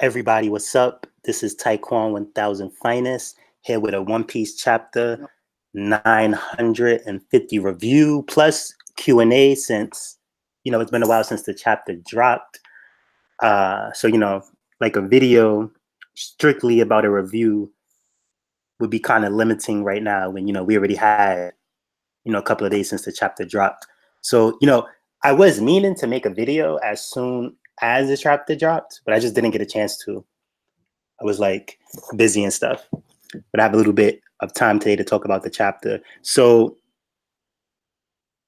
Everybody, what's up? This is Taekwon 1000 Finest here with a One Piece chapter 950 review plus Q&A since it's been a while since the chapter dropped. So like a video strictly about a review would be kind of limiting right now when we already had a couple of days since the chapter dropped. So I was meaning to make a video as soon as the chapter dropped, but I just didn't get a chance to. I was like busy and stuff, but I have a little bit of time today to talk about the chapter. So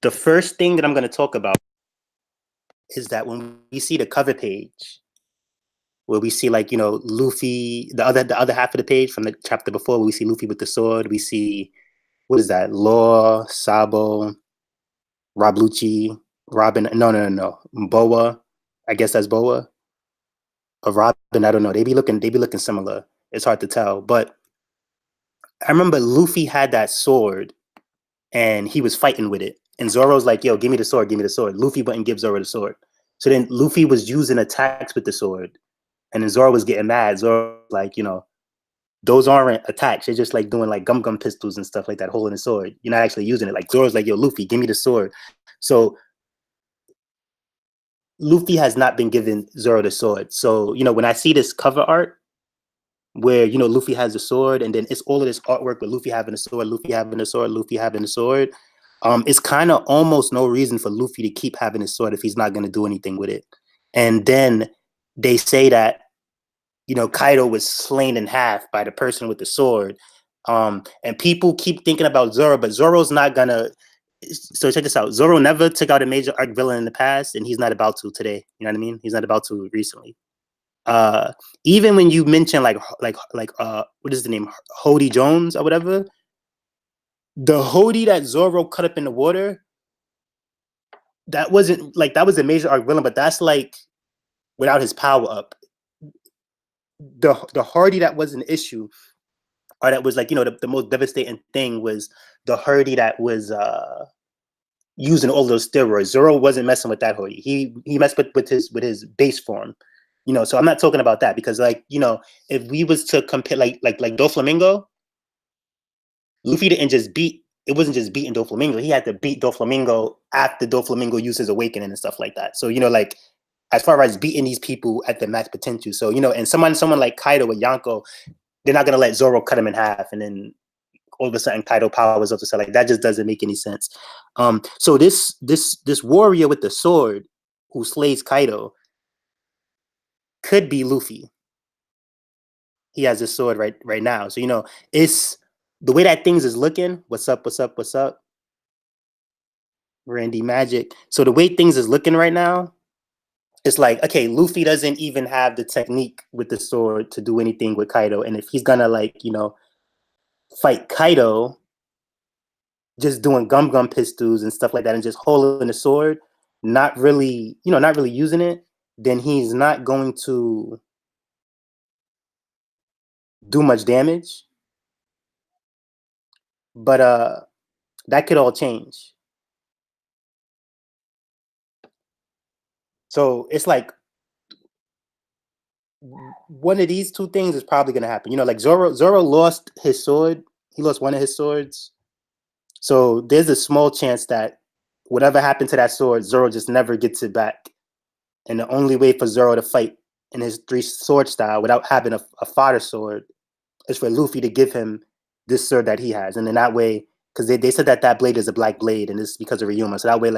the first thing that I'm going to talk about is that when we see the cover page, where we see Luffy, the other half of the page from the chapter before, where we see Luffy with the sword, we see what is that? Law, Sabo, Rob Lucci, Robin. No. Boa. I guess that's Boa. Or Robin. I don't know. They be looking similar. It's hard to tell, but I remember Luffy had that sword and he was fighting with it. And Zoro's like, yo, give me the sword, give me the sword. Luffy wouldn't give Zoro the sword. So then Luffy was using attacks with the sword. And then Zoro was getting mad. Zoro was like, those aren't attacks. They're just like doing like gum pistols and stuff like that, holding the sword. You're not actually using it. Like Zoro's like, yo, Luffy, give me the sword. So Luffy has not been giving Zoro the sword. So, when I see this cover art where, Luffy has the sword and then it's all of this artwork with Luffy having a sword, Luffy having a sword, Luffy having a sword, it's kind of almost no reason for Luffy to keep having his sword if he's not going to do anything with it. And then they say that, Kaido was slain in half by the person with the sword. And people keep thinking about Zoro, but Zoro's not going to. So check this out. Zoro never took out a major arc villain in the past, and he's not about to today. You know what I mean? He's not about to recently. Even when you mention what is the name? Hody Jones or whatever. The Hody that Zoro cut up in the water, that wasn't that was a major arc villain, but that's like without his power up. The Hardy that was an issue, or that was the most devastating thing was the Hardy that was using all those steroids. Zoro wasn't messing with that Hardy. He messed with his base form. So I'm not talking about that because if we was to compare like Doflamingo, Luffy didn't just beat. It wasn't just beating Doflamingo. He had to beat Doflamingo after Doflamingo used his awakening and stuff like that. So as far as beating these people at the max potential. So and someone like Kaido or Yonko, they're not gonna let Zoro cut him in half and then all of a sudden Kaido powers up to say that just doesn't make any sense. So this warrior with the sword who slays Kaido could be Luffy. He has his sword right now. So it's the way that things is looking. What's up? Randy Magic. So the way things is looking right now, it's like, okay, Luffy doesn't even have the technique with the sword to do anything with Kaido. And if he's gonna fight Kaido, just doing gum pistols and stuff like that and just holding the sword, not really using it, then he's not going to do much damage. But that could all change. So it's like one of these two things is probably going to happen. Zoro lost his sword. He lost one of his swords. So there's a small chance that whatever happened to that sword, Zoro just never gets it back. And the only way for Zoro to fight in his 3-sword style without having a fodder sword is for Luffy to give him this sword that he has. And then that way, because they said that blade is a black blade and it's because of Ryuma. So that way,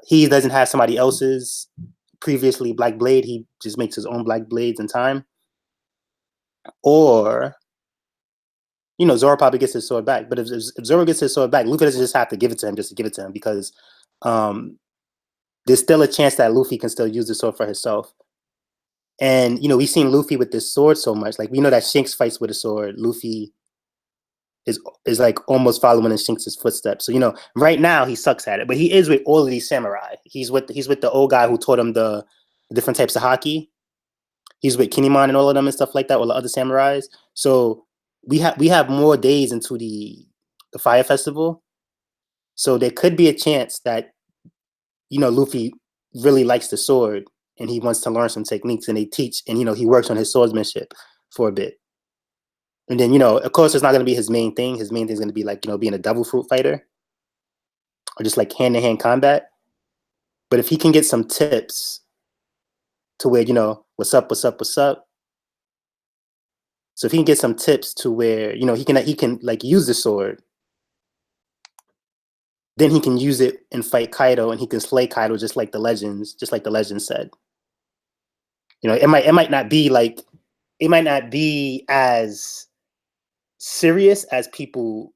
he doesn't have somebody else's previously black blade. He just makes his own black blades in time. Or, Zoro probably gets his sword back. But if Zoro gets his sword back, Luffy doesn't just have to give it to him just to give it to him because there's still a chance that Luffy can still use the sword for himself. And, we've seen Luffy with this sword so much. Like, we know that Shanks fights with a sword. Luffy is like almost following in Shanks' footsteps. So, right now he sucks at it. But he is with all of these samurai. He's with the old guy who taught him the different types of haki. He's with Kinemon and all of them and stuff like that, all the other samurais. So we have more days into the Fire Festival. So there could be a chance that, Luffy really likes the sword and he wants to learn some techniques, and they teach, and he works on his swordsmanship for a bit. And then, of course, it's not going to be his main thing. His main thing is going to be like, being a devil fruit fighter or just like hand-to-hand combat. But if he can get some tips to where, what's up, what's up, what's up. So if he can get some tips to where, he can like use the sword, then he can use it and fight Kaido, and he can slay Kaido just like the legends said. It might not be as serious as people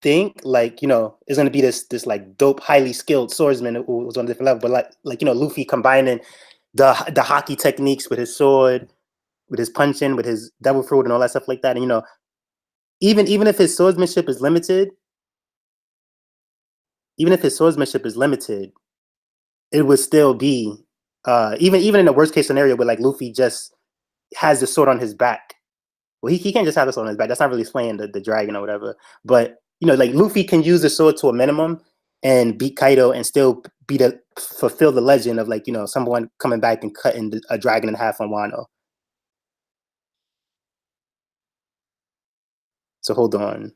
think. Like, it's gonna be this like dope, highly skilled swordsman who was on a different level. But like Luffy combining the hockey techniques with his sword, with his punching, with his devil fruit and all that stuff like that. And even if his swordsmanship is limited, it would still be even in the worst case scenario where like Luffy just has the sword on his back. Well, he can't just have the sword on his back. That's not really slaying the dragon or whatever. But like Luffy can use the sword to a minimum and beat Kaido and still fulfill the legend of like someone coming back and cutting a dragon in half on Wano. So hold on.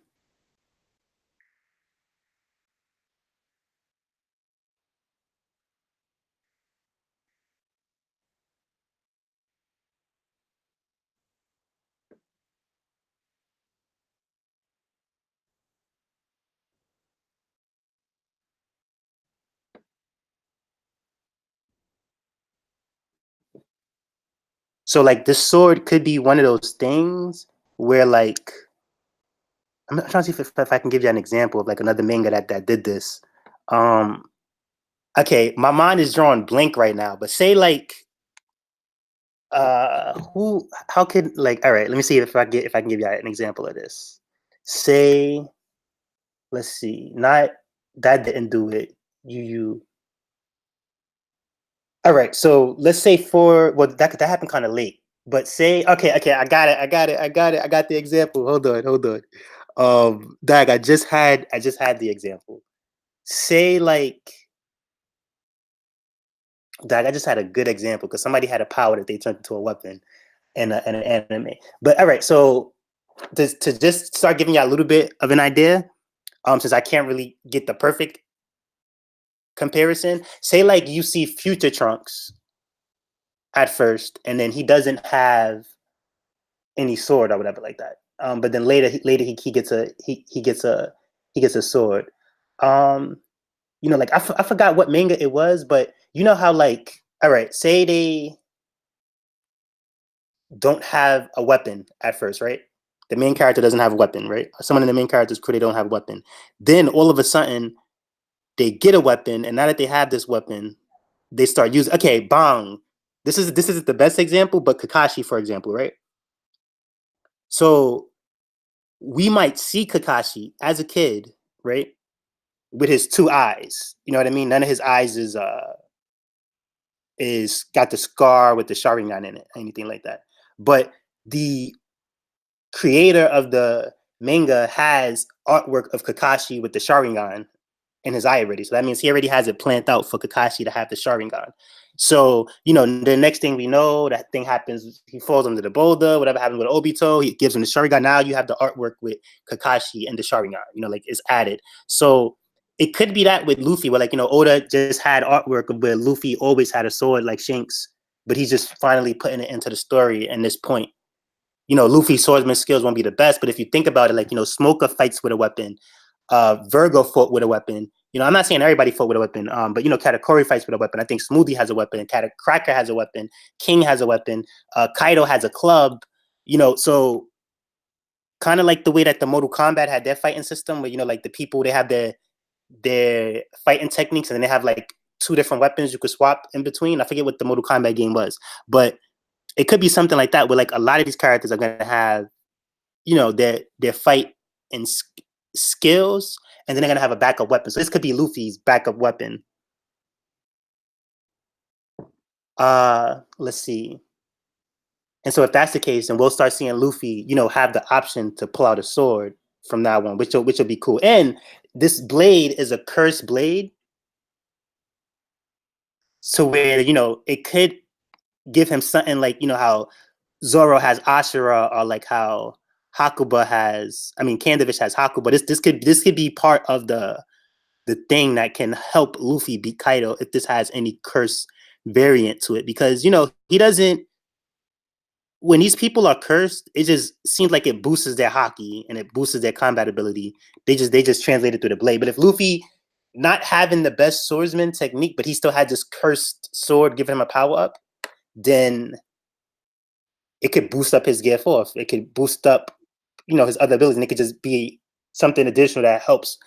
So like this sword could be one of those things where like I'm trying to see if I can give you an example of like another manga that did this. Okay, my mind is drawing blank right now, but say like how could like all right, let me see if I can give you an example of this. Say, let's see, not that didn't do it. All right, so let's say that happened kind of late. But say okay, I got the example. Hold on. Dag, I just had the example. Say like Dag, I just had a good example because somebody had a power that they turned into a weapon in an anime. But all right, so to just start giving you a little bit of an idea, since I can't really get the perfect comparison, say like you see Future Trunks at first, and then he doesn't have any sword or whatever like that. But then later he gets a sword. Like I forgot what manga it was, but you know how like all right, say they don't have a weapon at first, right? The main character doesn't have a weapon, right? Someone in the main character's crew, they don't have a weapon. Then all of a sudden, they get a weapon, and now that they have this weapon, they start using. Okay, bang. This is the best example, but Kakashi, for example, right? So we might see Kakashi as a kid, right, with his two eyes. You know what I mean? None of his eyes is got the scar with the Sharingan in it, anything like that. But the creator of the manga has artwork of Kakashi with the Sharingan in his eye already. So that means he already has it planned out for Kakashi to have the Sharingan. So, the next thing we know, that thing happens, he falls under the boulder, whatever happened with Obito, he gives him the Sharingan. Now you have the artwork with Kakashi and the Sharingan, like it's added. So it could be that with Luffy, where like, Oda just had artwork where Luffy always had a sword like Shanks, but he's just finally putting it into the story in this point. Luffy's swordsman skills won't be the best, but if you think about it, like, Smoker fights with a weapon, Virgo fought with a weapon. I'm not saying everybody fought with a weapon, but Katakuri fights with a weapon. I think Smoothie has a weapon. Cracker has a weapon. King has a weapon. Kaido has a club. So kind of like the way that the Mortal Kombat had their fighting system, where like the people, they have their fighting techniques, and then they have like two different weapons you could swap in between. I forget what the Mortal Kombat game was, but it could be something like that, where like a lot of these characters are gonna have, their fight and skills, and then they're gonna have a backup weapon. So this could be Luffy's backup weapon. Let's see. And so if that's the case, then we'll start seeing Luffy, have the option to pull out a sword from that one, which will be cool. And this blade is a cursed blade. So where, it could give him something like, how Zoro has Ashura, or like how Kandavich has Hakuba. This could be part of the thing that can help Luffy beat Kaido if this has any curse variant to it. Because, he doesn't, when these people are cursed, it just seems like it boosts their haki and it boosts their combat ability. They just translate it through the blade. But if Luffy not having the best swordsman technique, but he still had this cursed sword giving him a power up, then it could boost up his gear forth. It could boost up, his other abilities, and it could just be something additional that helps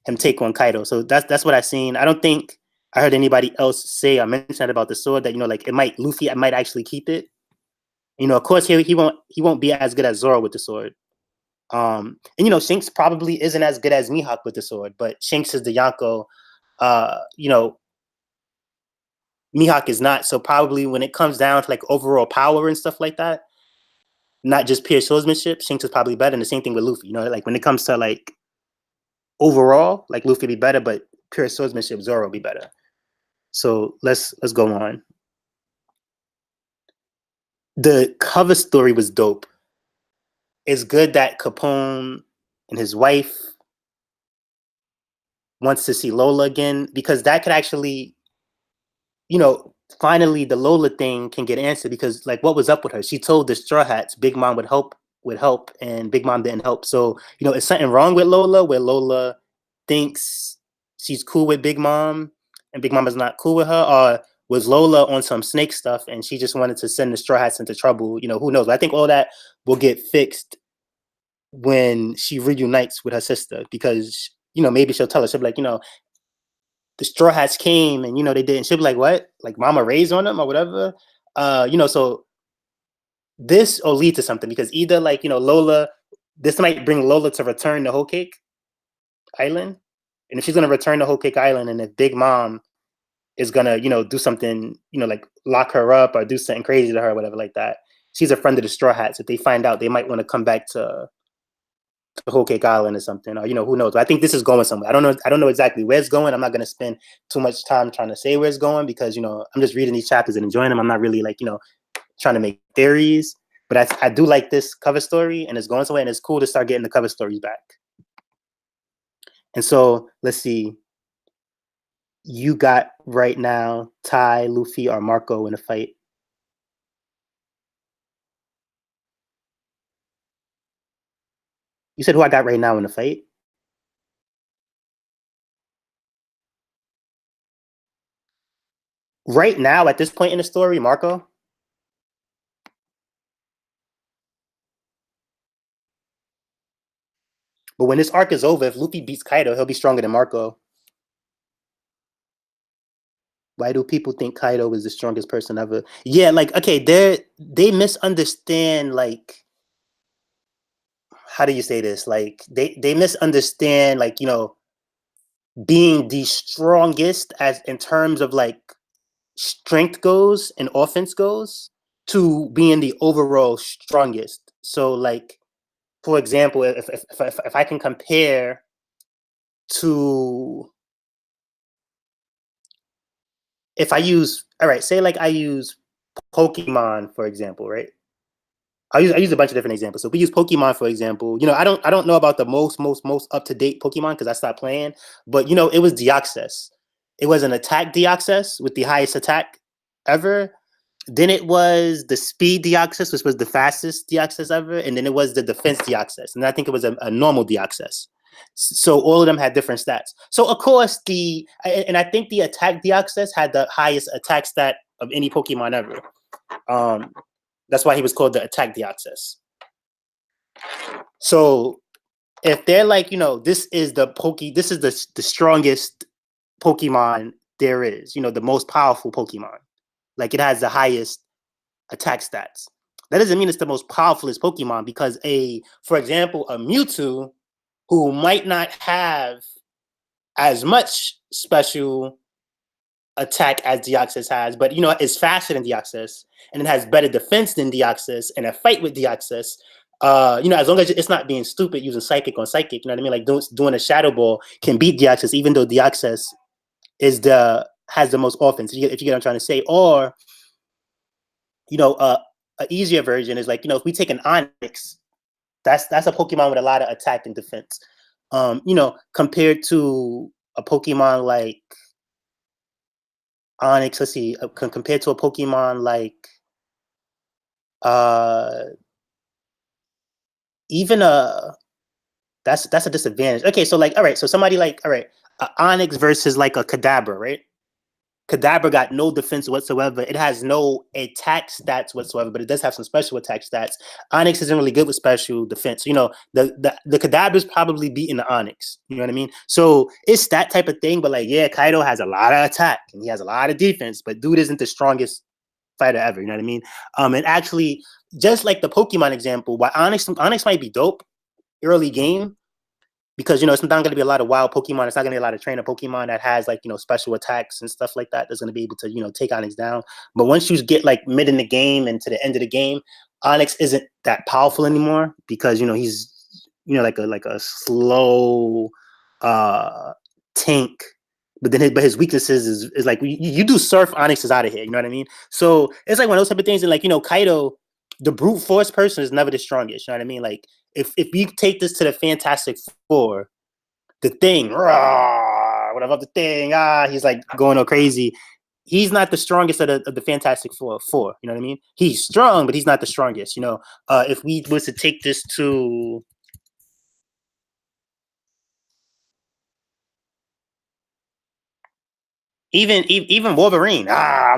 him take on Kaido. So that's what I've seen. I don't think I heard anybody else say or mention about the sword that, like Luffy might actually keep it. Of course he won't be as good as Zoro with the sword. And Shanks probably isn't as good as Mihawk with the sword, but Shanks is the Yonko. Mihawk is not. So probably when it comes down to like overall power and stuff like that, not just pure swordsmanship, Shanks is probably better. And the same thing with Luffy. Like when it comes to like overall, like Luffy be better, but pure swordsmanship, Zoro be better. So let's go on. The cover story was dope. It's good that Capone and his wife wants to see Lola again, because that could actually, finally the Lola thing can get answered, because like what was up with her? She told the Straw Hats Big Mom would help, and Big Mom didn't help. So, is something wrong with Lola where Lola thinks she's cool with Big Mom and Big Mom is not cool with her? Or was Lola on some snake stuff and she just wanted to send the Straw Hats into trouble? Who knows? But I think all that will get fixed when she reunites with her sister, because, maybe she'll tell us, she'll be like, the Straw Hats came and, they didn't. She'll be like, what? Like Mama raised on them or whatever? So this will lead to something, because either like, Lola, this might bring Lola to return to Whole Cake Island. And if she's going to return to Whole Cake Island, and if Big Mom is going to, do something, like lock her up or do something crazy to her or whatever like that, she's a friend of the Straw Hats. If they find out, they might want to come back to Whole Cake Island or something, or who knows. But I think this is going somewhere. I don't know exactly where it's going. I'm not going to spend too much time trying to say where it's going, because I'm just reading these chapters and enjoying them. I'm not really like trying to make theories. But I do like this cover story, and it's going somewhere, and it's cool to start getting the cover stories back. And so let's see. You got right now Tai, Luffy, or Marco in a fight. You said who I got right now in the fight? Right now, at this point in the story, Marco. But when this arc is over, if Luffy beats Kaido, he'll be stronger than Marco. Why do people think Kaido is the strongest person ever? Yeah, like, okay, they misunderstand, like, how do you say this? Like, they misunderstand, like, being the strongest as in terms of like strength goes and offense goes, to being the overall strongest. So like, for example, if I can compare to, if I use, all right, say like I use Pokemon for example, right? I use a bunch of different examples. So if we use Pokemon for example, I don't know about the most up to date Pokemon because I stopped playing, but it was Deoxys. It was an attack Deoxys with the highest attack ever. Then it was the speed Deoxys, which was the fastest Deoxys ever, and then it was the defense Deoxys, and I think it was a normal Deoxys. So all of them had different stats. So of course and I think the attack Deoxys had the highest attack stat of any Pokemon ever. That's why he was called the attack Deoxys. So if they're like, this is the strongest Pokemon there is, the most powerful Pokemon. Like it has the highest attack stats. That doesn't mean it's the most powerfulest Pokemon, because for example, a Mewtwo who might not have as much special attack as Deoxys has, but is faster than Deoxys and it has better defense than Deoxys, and a fight with Deoxys, as long as it's not being stupid using psychic on psychic, you know what I mean? Like doing a Shadow Ball can beat Deoxys, even though Deoxys has the most offense. If you get what I'm trying to say, or you know, a easier version is like, you know, if we take an Onyx, that's a Pokemon with a lot of attack and defense. You know, compared to a Pokemon like Onyx, let's see, compared to a Pokemon like uh even a that's a disadvantage. Okay, so like, all right, so somebody like, all right, Onyx versus like a Kadabra, right? Kadabra got no defense whatsoever. It has no attack stats whatsoever, but it does have some special attack stats. Onyx isn't really good with special defense. You know, the Kadabra's probably beating the Onyx. You know what I mean? So it's that type of thing. But like, yeah, Kaido has a lot of attack and he has a lot of defense, but dude isn't the strongest fighter ever. You know what I mean? And actually, just like the Pokemon example, while Onyx might be dope early game, because you know it's not going to be a lot of wild Pokemon. It's not going to be a lot of trainer Pokemon that has like, you know, special attacks and stuff like that. That's going to be able to, you know, take Onyx down. But once you get like mid in the game and to the end of the game, Onyx isn't that powerful anymore because, you know, he's, you know, like a slow tank. But then his weaknesses is like you do surf, Onyx is out of here. You know what I mean? So it's like one of those type of things. And like, you know, Kaido, the brute force person is never the strongest. You know what I mean? Like if we take this to the Fantastic Four, the Thing, rah, what about the Thing? He's like going all crazy. He's not the strongest of the Fantastic Four. You know what I mean? He's strong, but he's not the strongest. You know, if we was to take this to even Wolverine,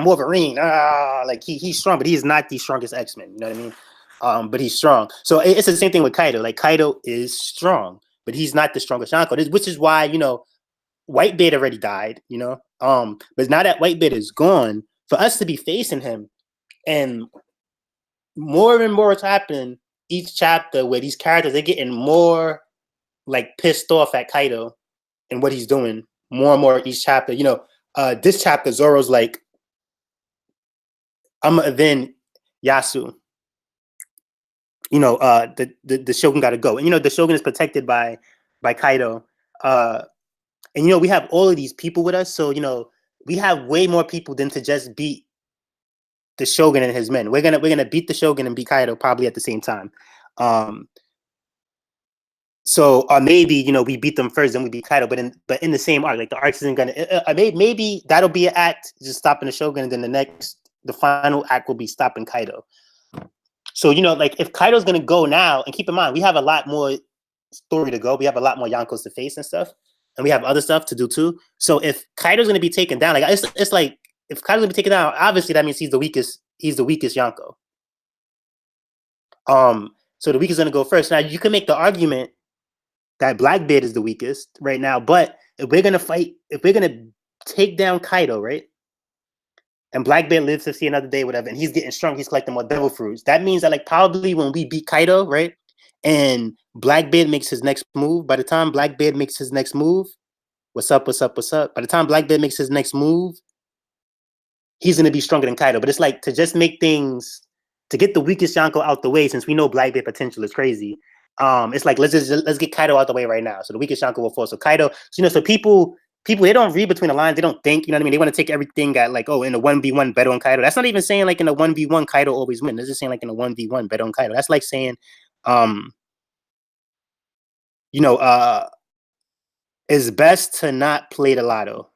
Wolverine, like he's strong, but he's not the strongest X-Men. You know what I mean? But he's strong. So it's the same thing with Kaido. Like Kaido is strong, but he's not the strongest Yonko. Which is why, you know, Whitebeard already died. You know, but now that Whitebeard is gone, for us to be facing him, and more is happening each chapter where these characters they're getting more like pissed off at Kaido and what he's doing more and more each chapter. You know, this chapter Zoro's like, I'm gonna avenge Yasu. You know, the Shogun got to go, and you know the Shogun is protected by Kaido. And you know we have all of these people with us, so you know we have way more people than to just beat the Shogun and his men. We're gonna beat the Shogun and beat Kaido probably at the same time. So maybe, you know, we beat them first, then we beat Kaido, but in the same arc, like the arc isn't gonna. Maybe that'll be an act just stopping the Shogun, and then the final act will be stopping Kaido. So you know, like if Kaido's gonna go now, and keep in mind we have a lot more story to go. We have a lot more Yonkos to face and stuff, and we have other stuff to do too. So if Kaido's gonna be taken down, like it's like if Kaido's gonna be taken down, obviously that means he's the weakest. He's the weakest Yonko. So the weakest is gonna go first. Now you can make the argument that Blackbeard is the weakest right now. But if we're gonna take down Kaido, right? And Blackbeard lives to see another day, whatever, and he's getting strong, he's collecting more devil fruits. That means that like probably when we beat Kaido, right? And Blackbeard makes his next move. By the time Blackbeard makes his next move, what's up, what's up, what's up? By the time Blackbeard makes his next move, he's gonna be stronger than Kaido. But it's like to just make things to get the weakest Yonko out the way, since we know Blackbeard potential is crazy. It's like let's get Kaido out the way right now. So the weakest Yonko will fall. So Kaido, so, you know, so people they don't read between the lines. They don't think, you know what I mean? They want to take everything at like, oh, in a 1v1 better on Kaido. That's not even saying like in a 1v1 Kaido always win. This is saying like in a 1v1 better on Kaido. That's like saying, um, you know, it's best to not play the lotto,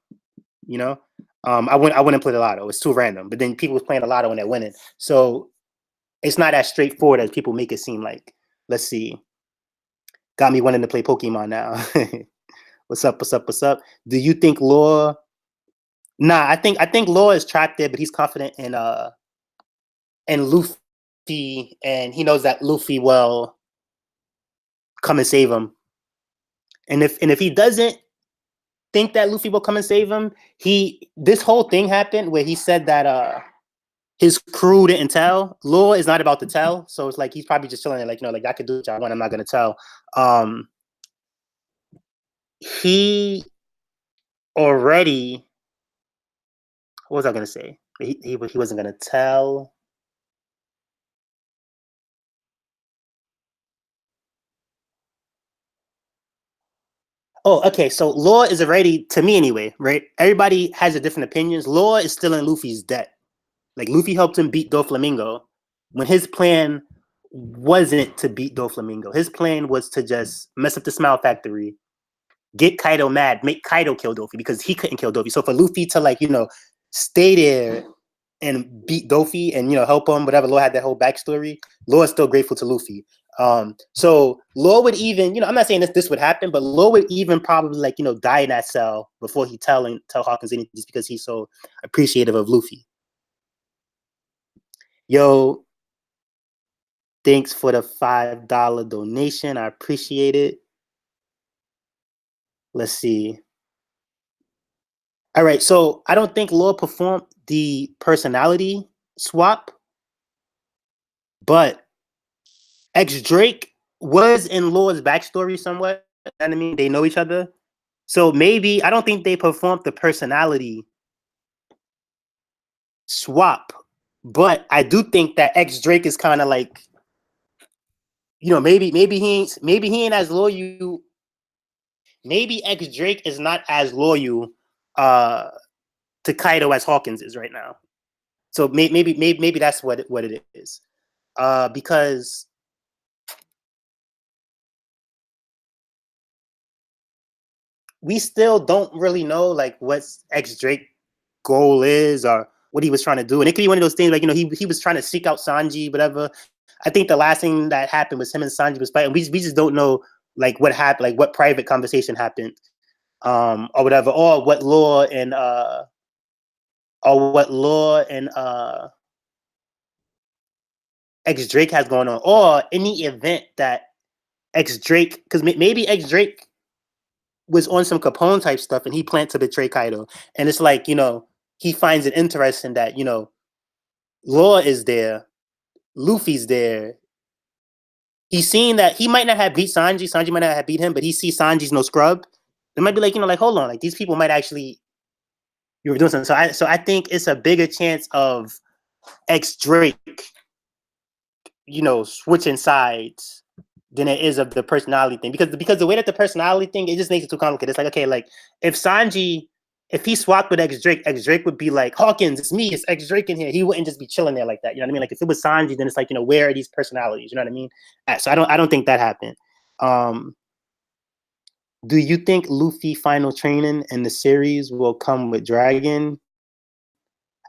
you know? I wouldn't play the lotto. It's too random. But then people was playing the lotto and they're winning. So it's not as straightforward as people make it seem like. Let's see. Got me wanting to play Pokemon now. What's up? What's up? What's up? Do you think Law? Nah, I think Law is trapped there, but he's confident in Luffy, and he knows that Luffy will come and save him. And if he doesn't think that Luffy will come and save him, this whole thing happened where he said that his crew didn't tell. Law is not about to tell, so it's like he's probably just chilling there, like, you know, like I could do what I want. I'm not gonna tell. He already. What was I gonna say? He wasn't gonna tell. Oh, okay. So Law is already, to me anyway, right? Everybody has a different opinions. Law is still in Luffy's debt. Like Luffy helped him beat Doflamingo when his plan wasn't to beat Doflamingo. His plan was to just mess up the Smile Factory, get Kaido mad, make Kaido kill Dofi because he couldn't kill Dofi. So for Luffy to like, stay there and beat Dofi and help him, whatever, Law had that whole backstory. Law is still grateful to Luffy. So Law would even, I'm not saying this would happen, but Law would even probably like, die in that cell before he tell Hawkins anything just because he's so appreciative of Luffy. Yo, thanks for the $5 donation. I appreciate it. Let's see. All right, so I don't think Law performed the personality swap, but X Drake was in Law's backstory somewhat. You know what I mean? They know each other. So maybe, I don't think they performed the personality swap, but I do think that X Drake is kind of like, maybe he ain't as loyal. Maybe X Drake is not as loyal to Kaido as Hawkins is right now. So maybe that's what it is. Because we still don't really know like what X Drake goal is or what he was trying to do. And it could be one of those things like, he was trying to seek out Sanji, whatever. I think the last thing that happened was him and Sanji was fighting. We just don't know like what happened, like what private conversation happened, or whatever, or what Law and X Drake has going on, or any event that X Drake, because maybe X Drake was on some Capone type stuff and he planned to betray Kaido. And it's like, he finds it interesting that, Law is there, Luffy's there. He's seen that he might not have beat Sanji. Sanji might not have beat him, but he sees Sanji's no scrub. It might be like, like, hold on, like these people might actually, you were doing something. So I think it's a bigger chance of X Drake, switching sides than it is of the personality thing. Because the way that the personality thing, it just makes it too complicated. It's like, okay, like if he swapped with X Drake would be like, Hawkins, it's me, it's X Drake in here. He wouldn't just be chilling there like that. You know what I mean? Like if it was Sanji, then it's like, where are these personalities? You know what I mean? So I don't think that happened. Do you think Luffy final training in the series will come with Dragon?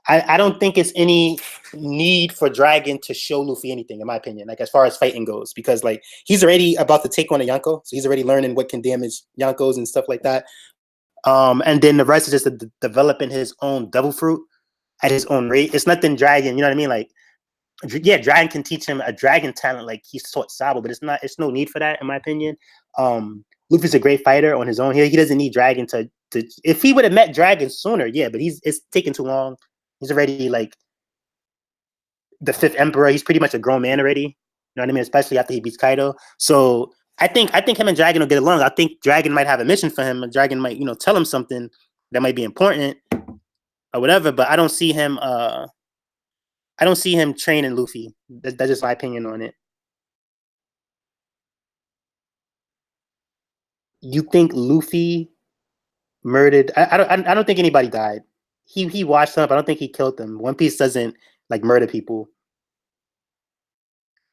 I don't think it's any need for Dragon to show Luffy anything, in my opinion, like as far as fighting goes, because like he's already about to take on a Yonko, so he's already learning what can damage Yonkos and stuff like that. And then the rest is just developing his own devil fruit at his own rate. It's nothing Dragon, you know what I mean? Like, yeah, Dragon can teach him a dragon talent like he's taught Sabo, but it's no need for that, in my opinion. Luffy's a great fighter on his own. He doesn't need Dragon to if he would have met Dragon sooner, yeah, but it's taking too long. He's already like the fifth emperor. He's pretty much a grown man already. You know what I mean? Especially after he beats Kaido. So I think him and Dragon will get along. I think Dragon might have a mission for him, and Dragon might, tell him something that might be important or whatever. But I don't see him. I don't see him training Luffy. That's just my opinion on it. You think Luffy murdered? I don't think anybody died. He washed them up. I don't think he killed them. One Piece doesn't like murder people.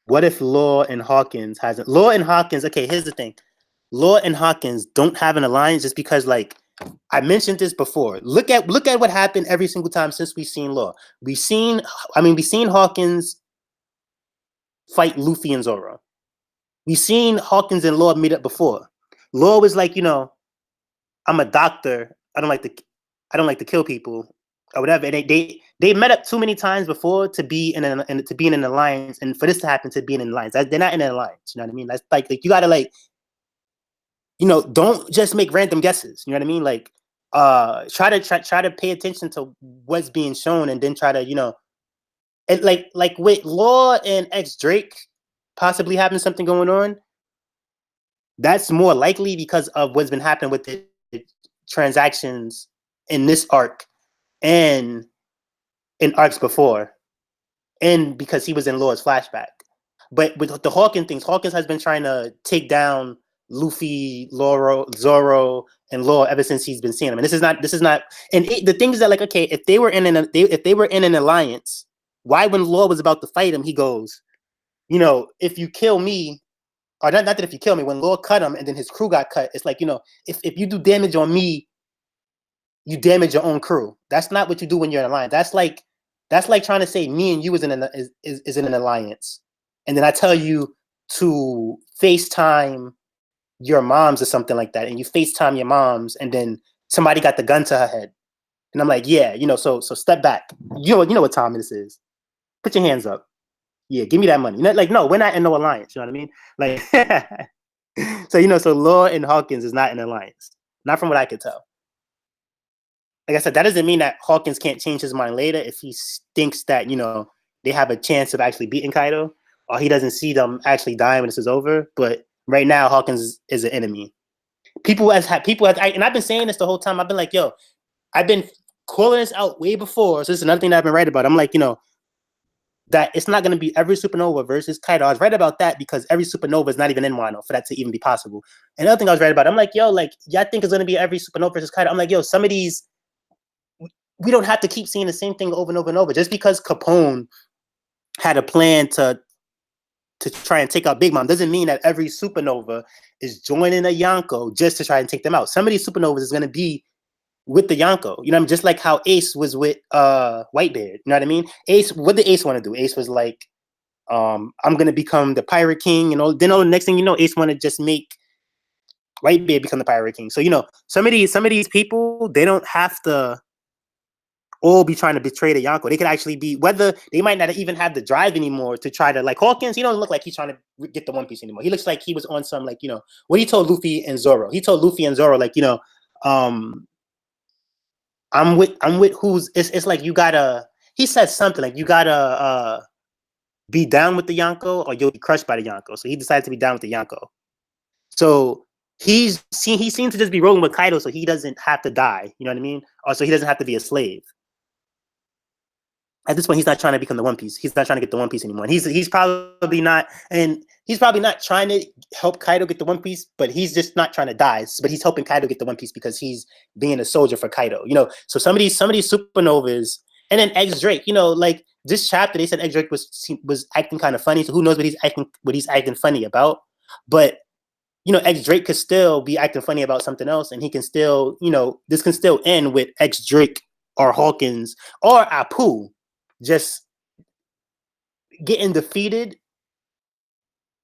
What if Law and Hawkins hasn't? Law and Hawkins. Okay, here's the thing. Law and Hawkins don't have an alliance just because, like, I mentioned this before. Look at what happened every single time since we've seen Law. We've seen Hawkins fight Luffy and Zoro. We've seen Hawkins and Law meet up before. Law was like, I'm a doctor. I don't like to kill people or whatever. And they met up too many times before to be in an alliance, and for this to happen to be in an alliance. They're not in an alliance. You know what I mean? That's like you gotta like, don't just make random guesses. You know what I mean? Like, try to pay attention to what's being shown, and then try to, and like with Law and X Drake possibly having something going on. That's more likely because of what's been happening with the transactions in this arc and in arcs before, and because he was in Law's flashback. But with the Hawkins things, Hawkins has been trying to take down Luffy, Zoro, and Law ever since he's been seeing them. And this is not. And the thing is that, like, okay, if they were in an alliance, why when Law was about to fight him, he goes, you know, if you kill me, or not that if you kill me, when Law cut him and then his crew got cut, it's like, you know, if you do damage on me, you damage your own crew. That's not what you do when you're in an alliance. That's like trying to say me and you is in an alliance, and then I tell you to FaceTime your moms or something like that, and you FaceTime your moms, and then somebody got the gun to her head, and I'm like, yeah, you know, so step back. You know what time this is. Put your hands up. Yeah, give me that money. Like, no, we're not in no alliance. You know what I mean? Like, so, you know, so Law and Hawkins is not in an alliance, not from what I could tell. Like I said, that doesn't mean that Hawkins can't change his mind later if he thinks that, you know, they have a chance of actually beating Kaido, or he doesn't see them actually dying when this is over. But right now, Hawkins is an enemy. And I've been saying this the whole time. I've been like, yo, I've been calling this out way before. So this is another thing that I've been right about. I'm like, you know, that it's not going to be every supernova versus Kaido. I was right about that because every supernova is not even in Wano for that to even be possible. Another thing I was right about, I'm like, yo, like, y'all think it's going to be every supernova versus Kaido? I'm like, yo, some of these, we don't have to keep seeing the same thing over and over and over. Just because Capone had a plan to try and take out Big Mom doesn't mean that every supernova is joining a Yonko just to try and take them out. Some of these supernovas is going to be with the Yonko. You know what I mean? Just like how Ace was with Whitebeard. You know what I mean? Ace, what did Ace want to do? Ace was like, I'm going to become the Pirate King. You know, then the next thing you know, Ace want to just make Whitebeard become the Pirate King. So, you know, some of these people, they don't have to all be trying to betray the Yonko. They could actually be, whether they might not even have the drive anymore to try to, like Hawkins, he don't look like he's trying to get the One Piece anymore. He looks like he was on some, like, you know, what he told Luffy and Zoro. He told Luffy and Zoro, like, you know, I'm with who's, it's like you gotta, he said something like you gotta be down with the Yonko or you'll be crushed by the Yonko. So he decided to be down with the Yonko. So he seems to just be rolling with Kaido so he doesn't have to die. You know what I mean? Or so he doesn't have to be a slave. At this point, he's not trying to become the One Piece. He's not trying to get the One Piece anymore. And he's probably not, and he's probably not trying to help Kaido get the One Piece, but he's just not trying to die. But he's helping Kaido get the One Piece because he's being a soldier for Kaido. You know, so some of these supernovas, and then X Drake. You know, like this chapter, they said X Drake was acting kind of funny. So who knows what he's acting funny about? But you know, X Drake could still be acting funny about something else, and he can still, you know, this can still end with X Drake or Hawkins or Apu just getting defeated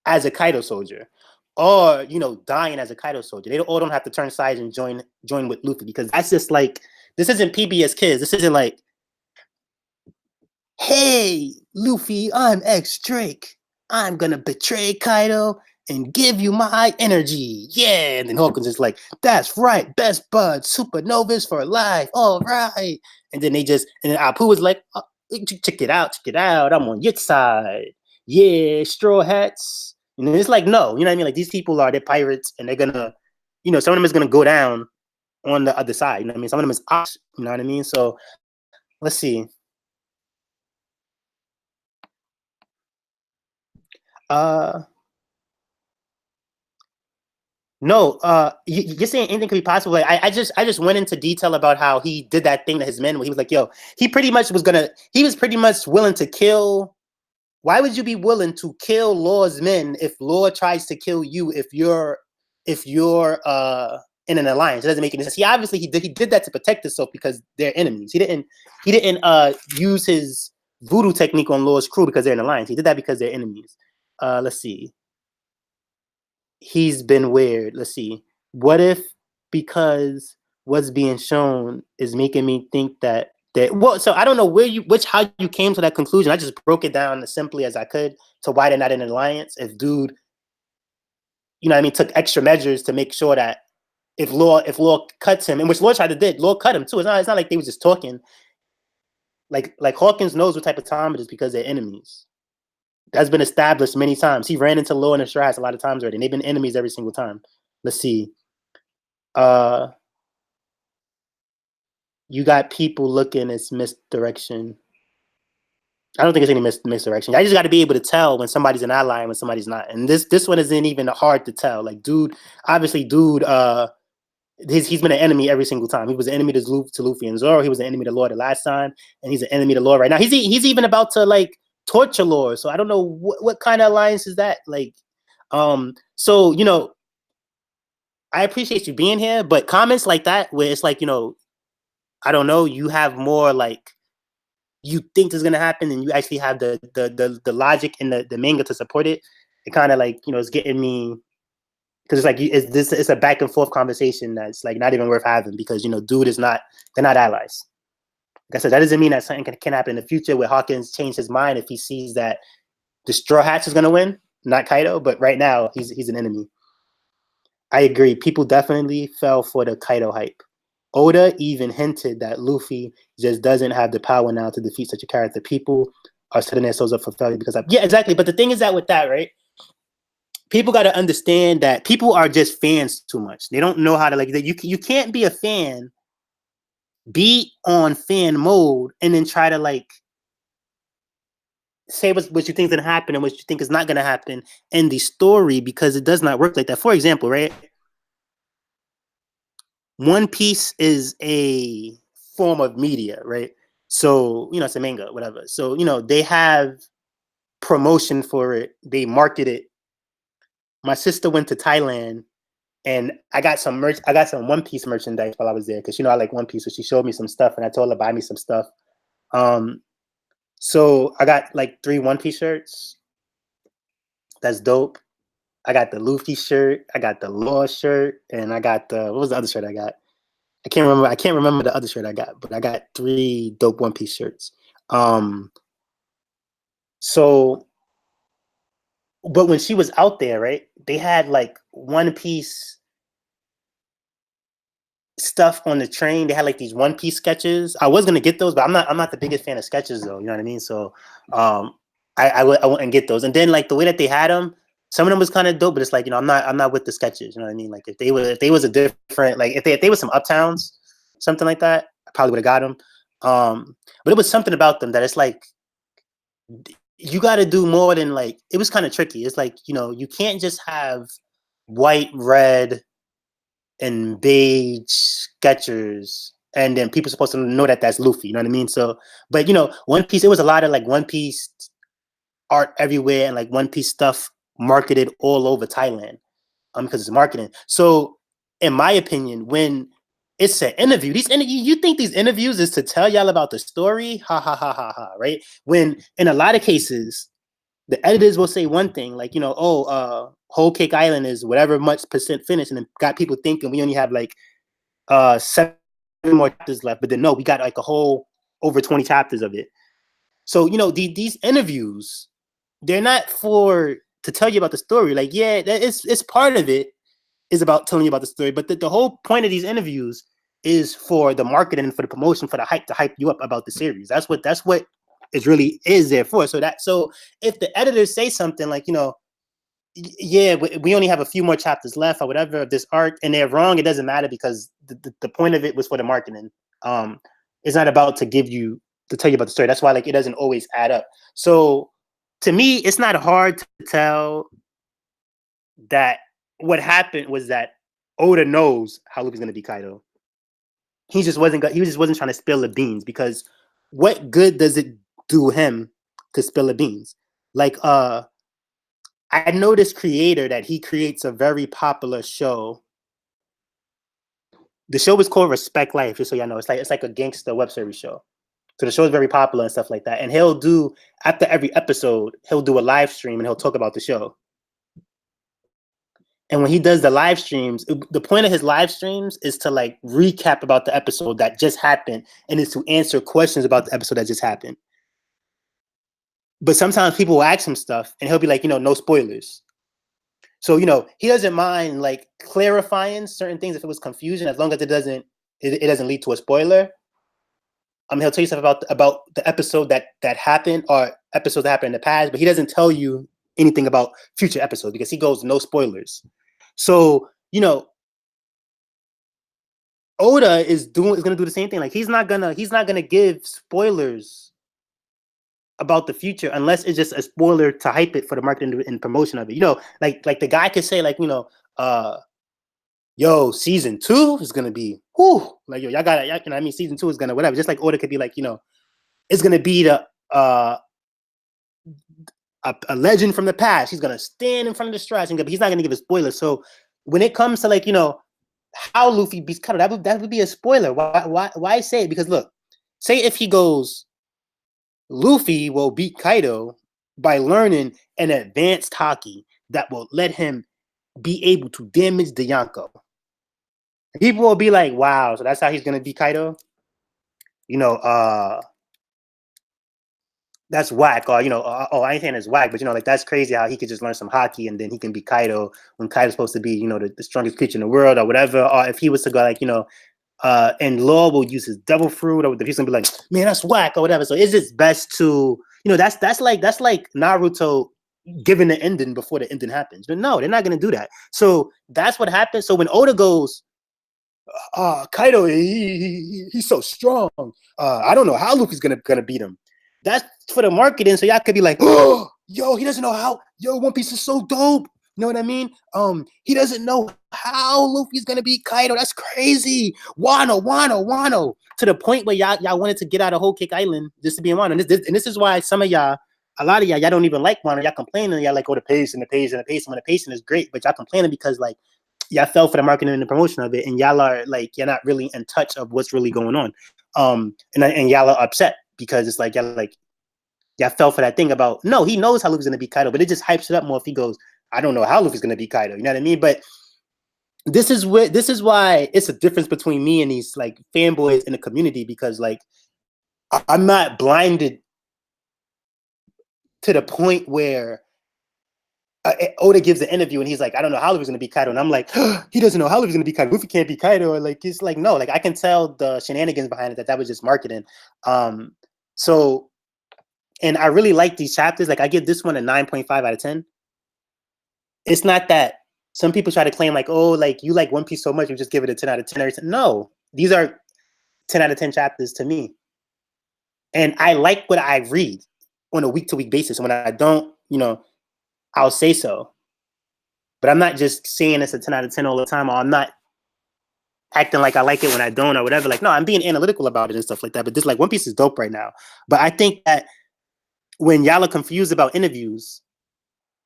as a Kaido soldier, or you know, dying as a Kaido soldier. They all don't have to turn sides and join with Luffy, because that's just like, this isn't PBS Kids. This isn't like, hey Luffy, I'm X Drake. I'm gonna betray Kaido and give you my energy. Yeah, and then Hawkins is like, that's right, best buds, supernovas for life. All right, and then and then Apu was like, check it out, I'm on your side. Yeah, straw hats. And it's like, no, you know what I mean? Like, these people they're pirates, and they're gonna, you know, some of them is gonna go down on the other side. You know what I mean? Some of them is ops. You know what I mean? So let's see. Uh, no, you're saying anything could be possible. Like, I just went into detail about how he did that thing to his men where he was like, yo, he was pretty much willing to kill. Why would you be willing to kill Law's men if Law tries to kill you if you're in an alliance? It doesn't make any sense. He did that to protect himself because they're enemies. He didn't use his voodoo technique on Law's crew because they're in an alliance. He did that because they're enemies. Let's see. He's been weird. Let's see. What if, because what's being shown is making me think that well, so I don't know how you came to that conclusion. I just broke it down as simply as I could to why they're not in an alliance. If dude, you know what I mean, took extra measures to make sure that if Law cuts him, and which Law tried to did, Law cut him too. It's not like they were just talking. Like Hawkins knows what type of time it is because they're enemies. That's been established many times. He ran into Law and Strass a lot of times already, and they've been enemies every single time. Let's see. You got people looking at misdirection. I don't think it's any misdirection. I just got to be able to tell when somebody's an ally and when somebody's not. And this one isn't even hard to tell. Like, dude, obviously, dude, he's been an enemy every single time. He was an enemy to Luffy and Zoro. He was an enemy to Law the last time, and he's an enemy to Law right now. He's even about to like torture Law. So I don't know what kind of alliance is that. Like, so you know, I appreciate you being here, but comments like that where it's like, you know, I don't know, you have more like you think is gonna happen, and you actually have the logic and the manga to support it. It kind of like, you know, it's getting me because it's like it's a back and forth conversation that's like not even worth having because, you know, dude is not they're not allies. Like I said, that doesn't mean that something can happen in the future where Hawkins changed his mind if he sees that the Straw Hats is gonna win, not Kaido. But right now he's an enemy. I agree. People definitely fell for the Kaido hype. Oda even hinted that Luffy just doesn't have the power now to defeat such a character. People are setting themselves up for failure because of yeah, exactly. But the thing is that with that, right? People got to understand that people are just fans too much. They don't know how to like. You can't be a fan, be on fan mode, and then try to like say what you think is gonna happen and what you think is not gonna happen in the story because it does not work like that. For example, right? One Piece is a form of media, right? So, you know, it's a manga, whatever. So, you know, they have promotion for it. They market it. My sister went to Thailand and I got some merch. I got some One Piece merchandise while I was there because, you know, I like One Piece. So she showed me some stuff and I told her to buy me some stuff. So I got like 3 One Piece shirts. That's dope. I got the Luffy shirt. I got the Law shirt. And I got what was the other shirt I got? I can't remember. I can't remember the other shirt I got, but I got 3 dope One Piece shirts. So, but when she was out there, right, they had like One Piece stuff on the train. They had like these One Piece sketches. I was gonna get those, but I'm not the biggest fan of sketches though. You know what I mean? So, I wouldn't get those. And then like the way that they had them, some of them was kind of dope, but it's like, you know, I'm not with the sketches. You know what I mean? Like if they was a different like if they was some Uptowns, something like that, I probably would have got them. But it was something about them that it's like you got to do more than like it was kind of tricky. It's like, you know, you can't just have white, red, and beige sketchers and then people are supposed to know that that's Luffy. You know what I mean? So, but you know, One Piece, it was a lot of like One Piece art everywhere and like One Piece stuff marketed all over Thailand because it's marketing. So, in my opinion, when it's an interview, you think these interviews is to tell y'all about the story? Ha ha ha ha ha! Right? When in a lot of cases, the editors will say one thing, like, you know, Whole Cake Island is whatever much percent finished, and then got people thinking we only have like 7 more chapters left. But then no, we got like a whole over 20 chapters of it. So, you know, these interviews, they're not for to tell you about the story. Like, yeah, it's part of it is about telling you about the story, but the whole point of these interviews is for the marketing and for the promotion, for the hype to hype you up about the series. That's what it really is there for. So if the editors say something like, you know, yeah, we only have a few more chapters left or whatever of this arc, and they're wrong, it doesn't matter because the point of it was for the marketing. It's not about to tell you about the story. That's why like it doesn't always add up. So to me, it's not hard to tell that what happened was that Oda knows how Luffy's gonna be Kaido. He just wasn't trying to spill the beans because what good does it do him to spill the beans? Like I know this creator that he creates a very popular show. The show is called Respect Life, just so y'all know. It's like a gangster web series show. So the show is very popular and stuff like that. And he'll do after every episode, he'll do a live stream and he'll talk about the show. And when he does the live streams, the point of his live streams is to like recap about the episode that just happened and is to answer questions about the episode that just happened. But sometimes people will ask him stuff and he'll be like, you know, no spoilers. So, you know, he doesn't mind like clarifying certain things if it was confusion, as long as it doesn't lead to a spoiler. He'll tell you stuff about the episode that happened or episodes that happened in the past, but he doesn't tell you anything about future episodes because he goes no spoilers. So, you know, Oda is going to do the same thing. Like he's not gonna give spoilers about the future unless it's just a spoiler to hype it for the marketing and promotion of it. You know, like the guy could say like, you know, yo, season 2 is gonna be whoo, like yo, y'all got it. You know, I mean, season 2 is gonna whatever. Just like Oda could be like, you know, it's gonna be the a legend from the past. He's gonna stand in front of the stretch, but he's not gonna give a spoiler. So when it comes to like, you know, how Luffy beats Kaido, that would be a spoiler. Why say it? Because look, say if he goes, Luffy will beat Kaido by learning an advanced haki that will let him be able to damage the Yonko. People will be like, wow, so that's how he's gonna beat Kaido? You know, that's whack, or you know, I ain't saying it's whack, but you know, like that's crazy how he could just learn some haki and then he can be Kaido when Kaido's supposed to be, you know, the strongest creature in the world or whatever. Or if he was to go like, you know, and Law will use his devil fruit, or he's gonna be like, man, that's whack or whatever. So it's just best to, you know, that's like Naruto giving the ending before the ending happens. But no, they're not gonna do that. So that's what happens. So when Oda goes, Kaido, he's so strong. I don't know how Luffy's gonna beat him. That's for the marketing, so y'all could be like, oh, yo, he doesn't know how. Yo, One Piece is so dope. You know what I mean? He doesn't know how Luffy's gonna beat Kaido. That's crazy. Wano. To the point where y'all wanted to get out of Whole Cake Island just to be in Wano. And this is why some of y'all, a lot of y'all don't even like Wano. Y'all complaining. Y'all like, oh, the pace and the pace and the pace. And the pacing is great, but y'all complaining because like y'all fell for the marketing and the promotion of it, and y'all are like, you're not really in touch of what's really going on. And y'all are upset because it's like y'all fell for that thing about, no, he knows how Luffy's gonna beat Kaido, but it just hypes it up more if he goes, I don't know how Luffy's gonna beat Kaido. You know what I mean? But this is why it's a difference between me and these like fanboys in the community, because like I'm not blinded to the point where Oda gives an interview and he's like, I don't know how Luffy's gonna beat Kaido, and I'm like, he doesn't know how Luffy's gonna beat Kaido. Luffy can't beat Kaido. Or like, it's like, no, like I can tell the shenanigans behind it that was just marketing. So, and I really like these chapters. Like I give this one a 9.5 out of 10. It's not that some people try to claim like, oh, like you like One Piece so much, you just give it a 10 out of 10. No, these are 10 out of 10 chapters to me. And I like what I read on a week-to-week basis. When I don't, you know, I'll say so. But I'm not just saying it's a 10 out of 10 all the time, or I'm not acting like I like it when I don't or whatever. Like, no, I'm being analytical about it and stuff like that. But this, like, One Piece is dope right now. But I think that when y'all are confused about interviews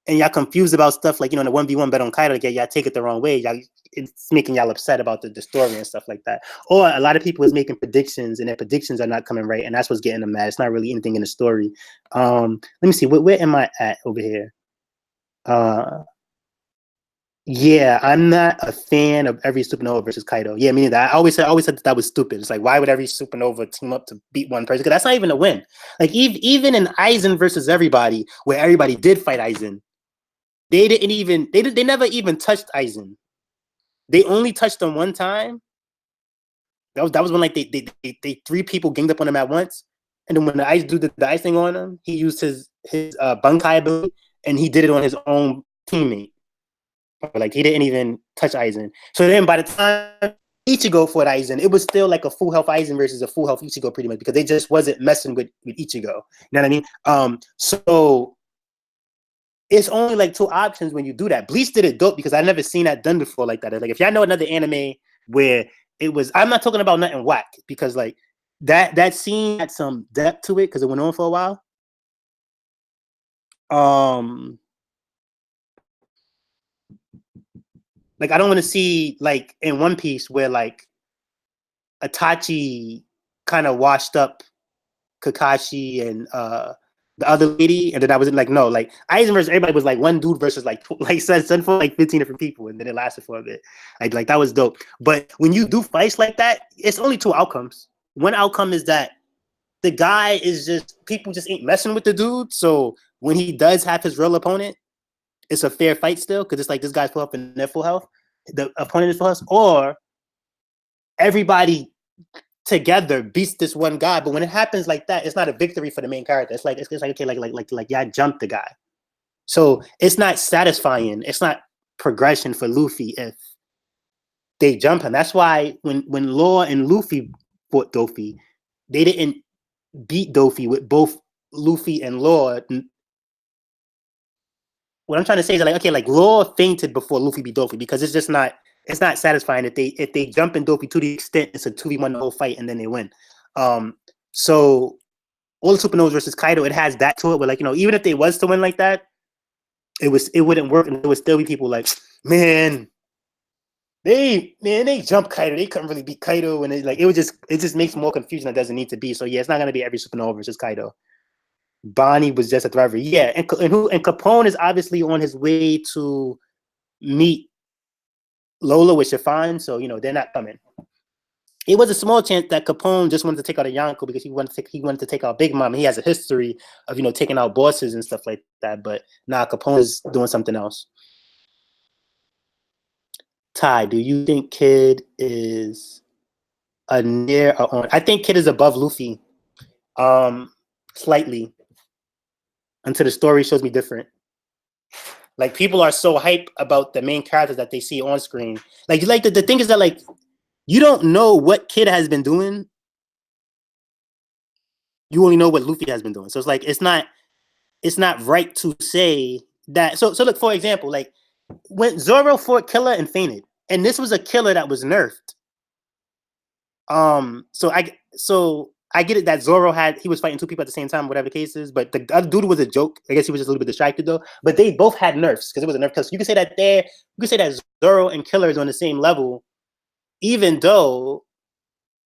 and y'all confused about stuff like, you know, in the 1v1 bet on Kaido, like, y'all take it the wrong way. It's making y'all upset about the story and stuff like that. Or a lot of people is making predictions and their predictions are not coming right. And that's what's getting them mad. It's not really anything in the story. Let me see. Where am I at over here? Yeah, I'm not a fan of every Supernova versus Kaido. Yeah, me neither. I always said that was stupid. It's like, why would every Supernova team up to beat one person? Because that's not even a win. Like even in Aizen versus everybody, where everybody did fight Aizen, they never even touched Aizen. They only touched him one time. That was when like they 3 people ganged up on him at once, and then when the ice dude did the ice thing on him, he used his Bunkai ability, and he did it on his own teammate. Like he didn't even touch Aizen. So then by the time Ichigo fought Aizen, it was still like a full health Aizen versus a full health Ichigo, pretty much, because they just wasn't messing with Ichigo. You know what I mean? So it's only like 2 options when you do that. Bleach did it dope because I never seen that done before like that. Like if y'all know another anime where it was, I'm not talking about nothing whack, because like that scene had some depth to it because it went on for a while. Like I don't want to see like in One Piece where like Itachi kind of washed up Kakashi and the other lady, and then I was like, no, like Aizen versus everybody was like one dude versus like sent for like 15 different people, and then it lasted for a bit. Like that was dope. But when you do fights like that, it's only 2 outcomes. One outcome is that the guy is just, people just ain't messing with the dude. So when he does have his real opponent, it's a fair fight still, because it's like this guy's full health and they're full health. The opponent is full health, or everybody together beats this one guy. But when it happens like that, it's not a victory for the main character. It's like okay, like yeah, I jumped the guy. So it's not satisfying. It's not progression for Luffy if they jump him. That's why when Law and Luffy fought Dofi, they didn't beat Dofi with both Luffy and Law. What I'm trying to say is like, okay, like Law fainted before Luffy beat Doffy because it's not satisfying if they jump in Doffy to the extent it's a 2v1 the whole fight and then they win. So all the Supernovas versus Kaido, it has that to it, but like, even if they was to win like that, it wouldn't work, and there would still be people like, man, they jumped Kaido, they couldn't really beat Kaido, and it just makes more confusion that doesn't need to be. So yeah, it's not gonna be every Supernova versus Kaido. Bonnie was just a thriver, yeah, and Capone is obviously on his way to meet Lola with Chiffon, so they're not coming. It was a small chance that Capone just wanted to take out a Yonko because he wanted to take out Big Mom. He has a history of taking out bosses and stuff like that. But Capone is doing something else. Ty, do you think Kid is a near or on? I think Kid is above Luffy, slightly, until the story shows me different. Like people are so hype about the main characters that they see on screen. Like the thing is that like you don't know what Kid has been doing. You only know what Luffy has been doing. So it's like it's not right to say that. So look, for example, like when Zoro fought Killer and fainted, and this was a Killer that was nerfed. So I get it that Zoro he was fighting two people at the same time, whatever the case is, but the other dude was a joke. I guess he was just a little bit distracted though. But they both had nerfs because it was a nerf. Because you can say that Zoro and Killer is on the same level, even though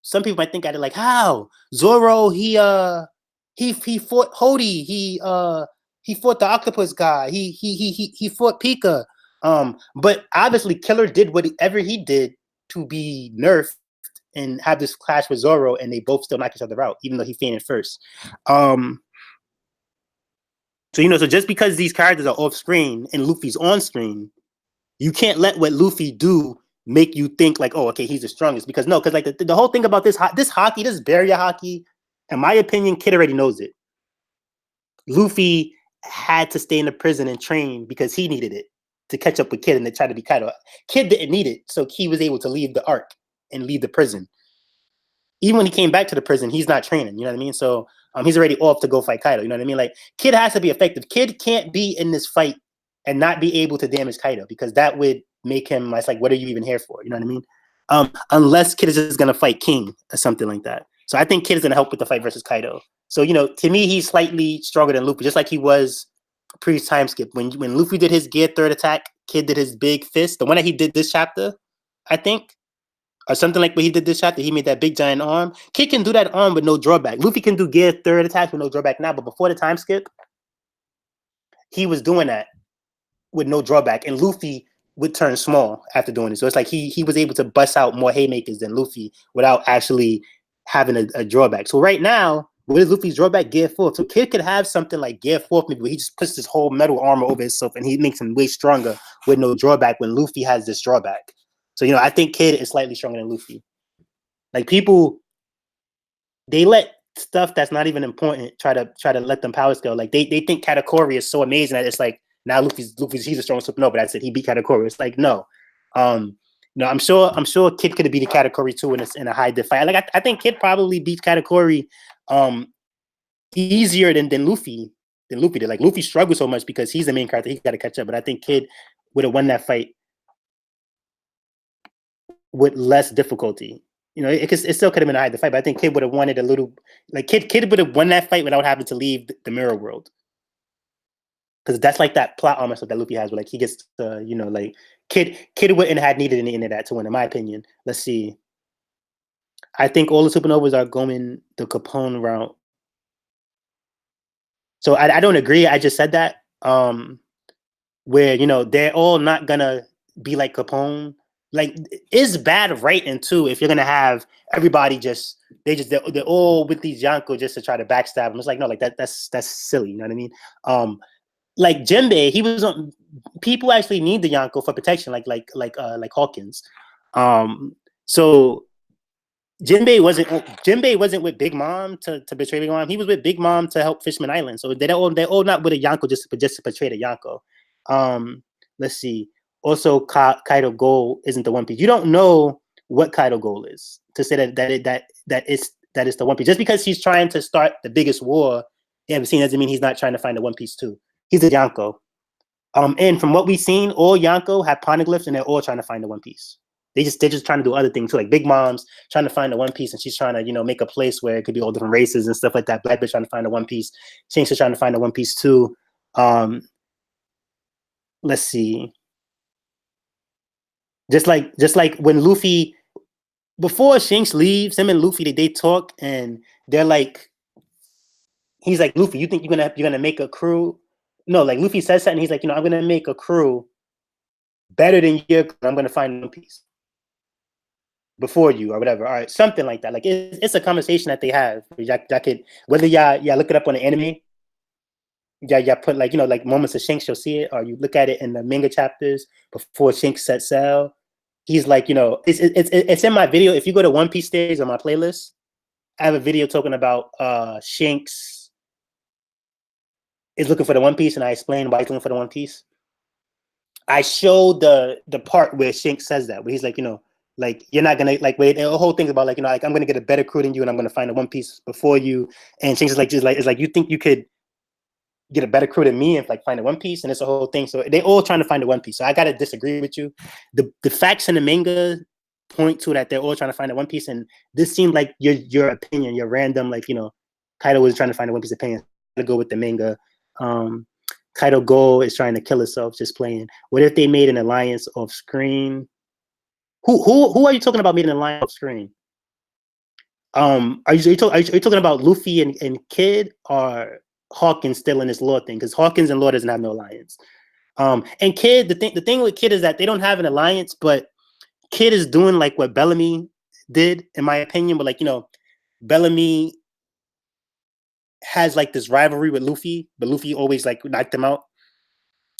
some people might think at it like, how Zoro he fought Hody, he fought the octopus guy, he fought Pika, but obviously Killer did whatever he did to be nerfed and have this clash with Zoro, and they both still knock each other out, even though he fainted first. So so just because these characters are off screen and Luffy's on screen, you can't let what Luffy do make you think like, oh, okay, he's the strongest. Because like the whole thing about this hockey, this barrier hockey, in my opinion, Kid already knows it. Luffy had to stay in the prison and train because he needed it to catch up with Kid and to try to be Kaido. Kid didn't need it, so he was able to leave the arc and leave the prison. Even when he came back to the prison, he's not training. You know what I mean? So he's already off to go fight Kaido. You know what I mean? Like Kid has to be effective. Kid can't be in this fight and not be able to damage Kaido because that would make him like, what are you even here for? You know what I mean? Unless Kid is just gonna fight King or something like that. So I think Kid is gonna help with the fight versus Kaido. So to me, he's slightly stronger than Luffy, just like he was pre time skip. When Luffy did his gear third attack, Kid did his big fist. The one that he did this chapter, I think, or something like what he did this chapter. He made that big giant arm. Kid can do that arm with no drawback. Luffy can do gear third attack with no drawback now, but before the time skip, he was doing that with no drawback, and Luffy would turn small after doing it. So it's like he was able to bust out more haymakers than Luffy without actually having a drawback. So right now, what is Luffy's drawback? Gear 4. So Kid could have something like Gear 4 maybe where he just puts this whole metal armor over himself and he makes him way stronger with no drawback when Luffy has this drawback. So I think Kid is slightly stronger than Luffy. Like people, they let stuff that's not even important try to let them power scale. Like they think Katakuri is so amazing that it's like now Luffy's he's a strong supernova. That's it. He beat Katakuri. It's like no, I'm sure Kid could have beat Katakuri too in a high diff fight. Like I think Kid probably beat Katakuri easier than Luffy did. Like Luffy struggled so much because he's the main character. He's got to catch up. But I think Kid would have won that fight with less difficulty. It still could have been a high fight, but I think Kid would have won it a little. Like Kid would have won that fight without having to leave the mirror world, because that's like that plot armor stuff that Luffy has, where like he gets to, like Kid wouldn't have needed any of that to win, in my opinion. Let's see. I think all the supernovas are going the Capone route. So I don't agree. I just said that. Where they're all not gonna be like Capone. Like it's bad writing too if you're gonna have everybody they're all with these Yonko just to try to backstab them. It's like no, like that's silly. You know what I mean? Like Jinbei, he was on. People actually need the Yonko for protection, like Hawkins. So Jinbei wasn't with Big Mom to betray Big Mom. He was with Big Mom to help Fishman Island. So they're all not with a Yonko just to betray the Yonko. Let's see. Also, Kaido goal isn't the One Piece. You don't know what Kaido goal is to say that it's the One Piece. Just because he's trying to start the biggest war they haven't seen doesn't mean he's not trying to find the One Piece too. He's a Yonko. And from what we've seen, all Yonko have poneglyphs and they're all trying to find the One Piece. They're just trying to do other things too. Like Big Mom's trying to find the One Piece and she's trying to, you know, make a place where it could be all different races and stuff like that. Black bitch trying to find the One Piece. Shanks is trying to find the One Piece too. Let's see. Just like when Luffy, before Shanks leaves, him and Luffy they talk and they're like, he's like, Luffy, you think you're gonna make a crew? No, like Luffy says something. He's like, you know, I'm gonna make a crew better than your crew. I'm gonna find One Piece before you or whatever. All right, something like that. Like it's a conversation that they have. Y'all could, whether y'all look it up on the anime, y'all put like, you know, like moments of Shanks, you'll see it, or you look at it in the manga chapters before Shanks set sail. He's like, you know, it's in my video. If you go to One Piece stage on my playlist, I have a video talking about Shanks is looking for the One Piece, and I explain why he's looking for the One Piece. I showed the part where Shanks says that, where he's like, you know, like you're not gonna like wait. The whole thing about like, you know, like I'm gonna get a better crew than you, and I'm gonna find the One Piece before you. And Shanks is like, it's like you think you could get a better crew than me and like find the One Piece, and it's a whole thing. So they all trying to find the One Piece. So I gotta disagree with you. The facts in the manga point to that they're all trying to find the One Piece, and this seemed like your opinion, your random, like, you know, Kaido was trying to find the One Piece opinion. To go with the manga. Kaido Go is trying to kill herself just playing. What if they made an alliance off screen? Who are you talking about making an alliance off screen? Are you talking about Luffy and Kid, or Hawkins still in this Law thing? Because Hawkins and Law doesn't have no alliance. And Kid, the thing with Kid is that they don't have an alliance, but Kid is doing like what Bellamy did, in my opinion. But like, you know, Bellamy has like this rivalry with Luffy, but Luffy always like knocked him out.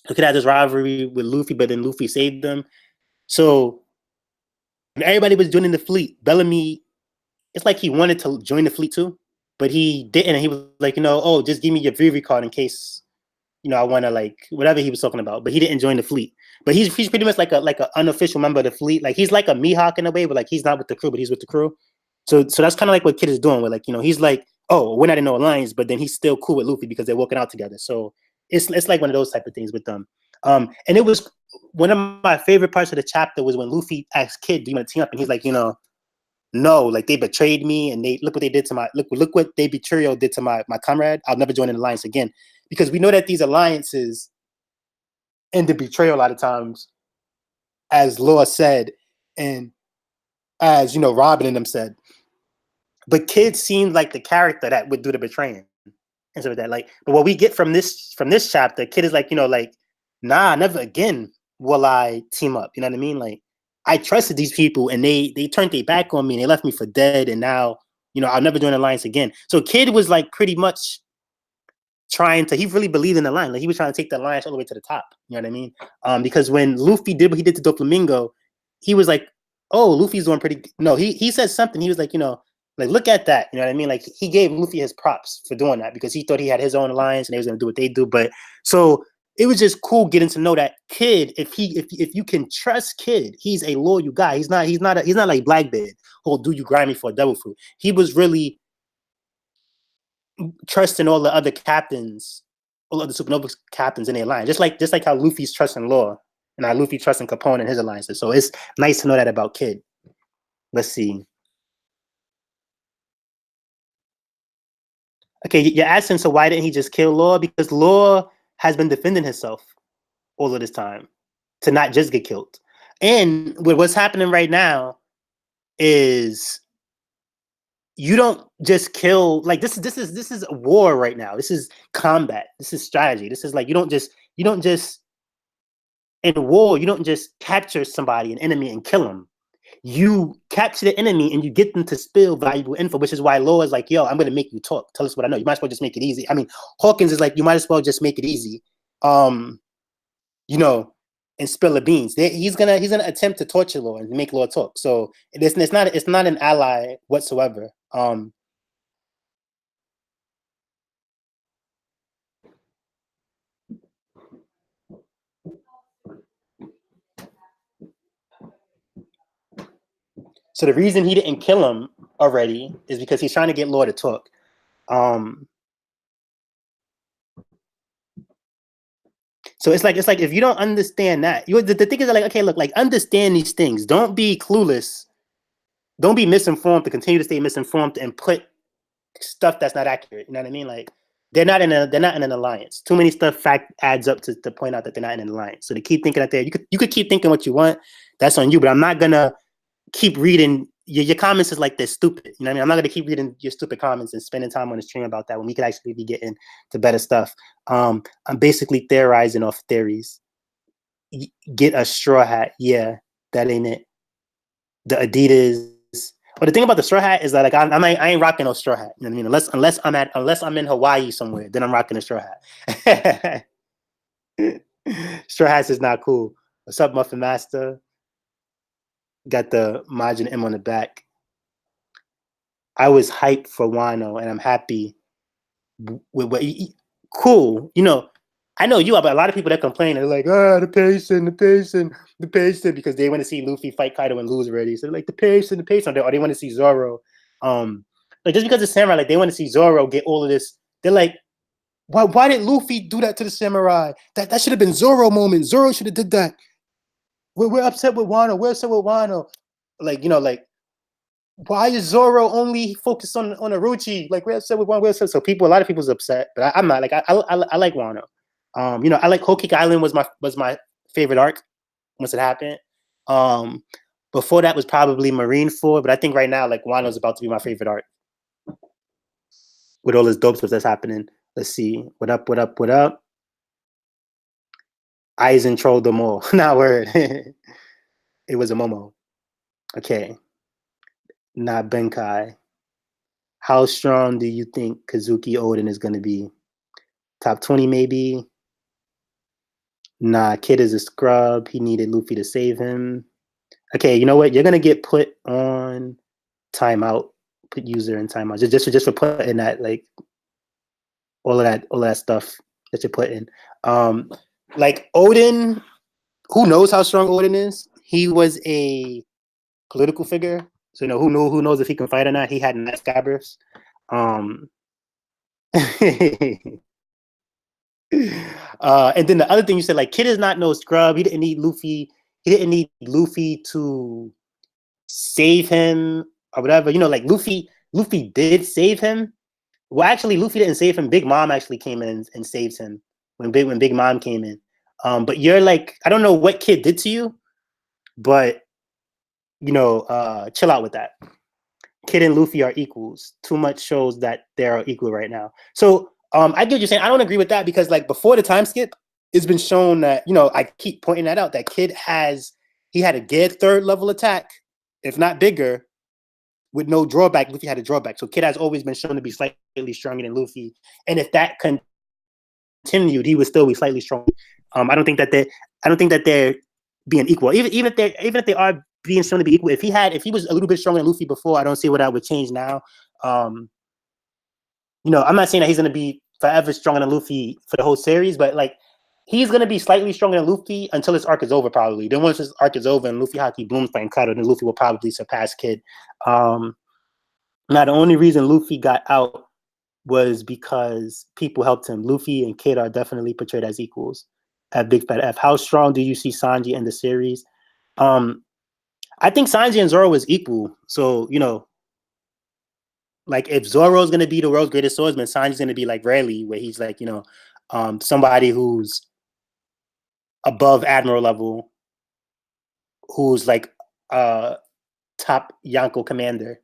So Kid had this rivalry with Luffy, but then Luffy saved them. So when everybody was joining the fleet, Bellamy, it's like he wanted to join the fleet too, but he didn't. And he was like, you know, oh, just give me your Vivi card in case, you know, I want to like whatever he was talking about. But he didn't join the fleet. But he's pretty much like an unofficial member of the fleet. Like he's like a Mihawk in a way, but like he's not with the crew, but he's with the crew. So that's kind of like what Kid is doing. With like, you know, he's like, oh, we're not in no alliance, but then he's still cool with Luffy because they're working out together. So it's like one of those type of things with them. And it was one of my favorite parts of the chapter was when Luffy asked Kid, "Do you want to team up?" And he's like, you know, no, like they betrayed me, and they look what they did to my look what they betrayal did to my comrade. I'll never join an alliance again, because we know that these alliances end in betrayal a lot of times, as Law said, and as you know, Robin and them said. But Kid seemed like the character that would do the betraying and stuff like that. Like, but what we get from this chapter, Kid is like, you know, like, nah, never again will I team up. You know what I mean? Like, I trusted these people, and they turned their back on me, and they left me for dead, and now, you know, I'll never join an alliance again. So Kid was like pretty much trying to, he really believed in the line. Like he was trying to take the alliance all the way to the top. You know what I mean? Because when Luffy did what he did to Doflamingo, he was like, oh, Luffy's doing pretty good. No, he said something. He was like, you know, like, look at that. You know what I mean? Like he gave Luffy his props for doing that, because he thought he had his own alliance and they was going to do what they do. But so it was just cool getting to know that Kid. If you can trust Kid, he's a loyal guy. He's not like Blackbeard, who'll do you grimy for a devil fruit. He was really trusting all the other captains, all other supernova captains in their line, just like how Luffy's trusting Law, and how Luffy trusting Capone and his alliances. So it's nice to know that about Kid. Let's see. Okay, you're asking, so why didn't he just kill Law? Because Law has been defending himself all of this time to not just get killed. And what's happening right now is you don't just kill, like this is a war right now. This is combat. This is strategy. This is like you don't just in war, you don't just capture somebody, an enemy, and kill them. You capture the enemy and you get them to spill valuable info, which is why Law is like, yo, I'm gonna make you talk. Tell us what I know. You might as well just make it easy. I mean, Hawkins is like, you might as well just make it easy. You know, and spill the beans. He's gonna attempt to torture Law and make Law talk. So it's not an ally whatsoever. So the reason he didn't kill him already is because he's trying to get Law to talk. So it's like if you don't understand that, the thing is like, okay, look, like understand these things. Don't be clueless. Don't be misinformed to continue to stay misinformed and put stuff that's not accurate. You know what I mean? Like they're not in an alliance. Too many stuff fact adds up to point out that they're not in an alliance. So they keep thinking that you could keep thinking what you want. That's on you. But I'm not gonna keep reading your comments is like they're stupid. You know what I mean? I'm not gonna keep reading your stupid comments and spending time on the stream about that when we could actually be getting to better stuff. I'm basically theorizing off theories. Get a straw hat. Yeah, that ain't it. The Adidas. But the thing about the straw hat is that like I ain't rocking no straw hat. You know what I mean? Unless I'm in Hawaii somewhere, then I'm rocking a straw hat. Straw hats is not cool. What's up, Muffin Master? Got the Majin M on the back. I was hyped for Wano, and I'm happy with what. Cool, you know. I know you are, but a lot of people that complain are like, the pacing, because they want to see Luffy fight Kaido and lose already. So they're like the pacing, or they want to see Zoro. Like just because the samurai, like they want to see Zoro get all of this. They're like, why did Luffy do that to the samurai? That should have been Zoro moment. Zoro should have did that. We're upset with Wano. We're upset with Wano. Like, you know, like, why is Zoro only focused on Orochi? Like, we're upset with Wano. We're upset. So a lot of people's upset, but I'm not. Like, I like Wano. You know, I like Whole Cake Island was my favorite arc once it happened. Before that was probably Marineford, but I think right now, like, Wano's about to be my favorite arc with all this dope stuff that's happening. Let's see. What up? Aizen trolled them all. Not word. It was a Momo. Okay. Not Benkai. How strong do you think Kazuki Oden is going to be? Top 20 maybe? Nah, Kid is a scrub. He needed Luffy to save him. Okay, you know what? You're going to get put on timeout. Put user in timeout. Just for putting that, like, all of that stuff that you're putting. Like, Oden, who knows how strong Oden is? He was a political figure. So, you know, who knows if he can fight or not? He had nice scabbers. And then the other thing you said, like, Kid is not no scrub. He didn't need Luffy. He didn't need Luffy to save him or whatever. You know, like Luffy did save him. Well, actually, Luffy didn't save him. Big Mom actually came in and saved him when Big Mom came in. But you're like, I don't know what Kid did to you, but you know, chill out with that. Kid and Luffy are equals. Too much shows that they are equal right now. So I get what you're saying. I don't agree with that because like before the time skip, it's been shown that, you know, I keep pointing that out, that Kid had a good third level attack, if not bigger, with no drawback. Luffy had a drawback. So Kid has always been shown to be slightly stronger than Luffy. And if that continued, he would still be slightly stronger. I don't think that they're being equal. Even if they are being shown to be equal, if he was a little bit stronger than Luffy before, I don't see what that would change now. You know, I'm not saying that he's gonna be forever stronger than Luffy for the whole series, but like he's gonna be slightly stronger than Luffy until his arc is over, probably. Then once his arc is over and Luffy Haki blooms fighting Kaido, then Luffy will probably surpass Kid. Now the only reason Luffy got out was because people helped him. Luffy and Kid are definitely portrayed as equals at Big Fat F. How strong do you see Sanji in the series? I think Sanji and Zoro is equal. So, you know, like if Zoro's gonna be the world's greatest swordsman, Sanji's gonna be like Rayleigh, where he's like, you know, somebody who's above admiral level, who's like top Yonko commander.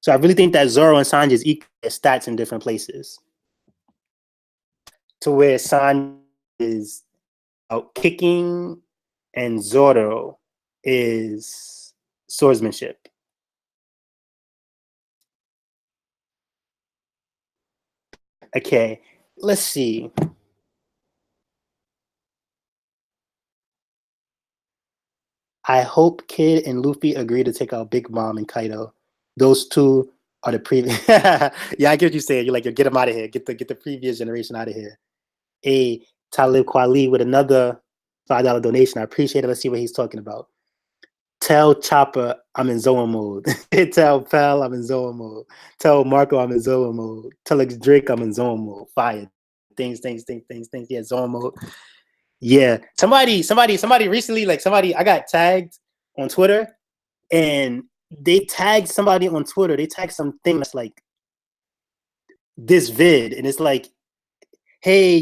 So I really think that Zoro and Sanji is equal stats in different places. To where Sanji is out kicking and Zoro is swordsmanship. Okay, let's see. I hope Kid and Luffy agree to take out Big Mom and Kaido. Those two are the previous. Yeah, I get what you're saying. You're like, get them out of here. Get the previous generation out of here. A Talib Kweli with another $5 donation. I appreciate it. Let's see what he's talking about. Tell Chopper I'm in Zoa mode. Tell Pal I'm in Zoa mode. Tell Marco I'm in Zoa mode. Tell Drake I'm in Zoa mode. Fire. Things. Yeah, Zoa mode. Yeah. Somebody recently, like somebody, I got tagged on Twitter and they tagged somebody on Twitter. They tagged something that's like this vid. And it's like, hey,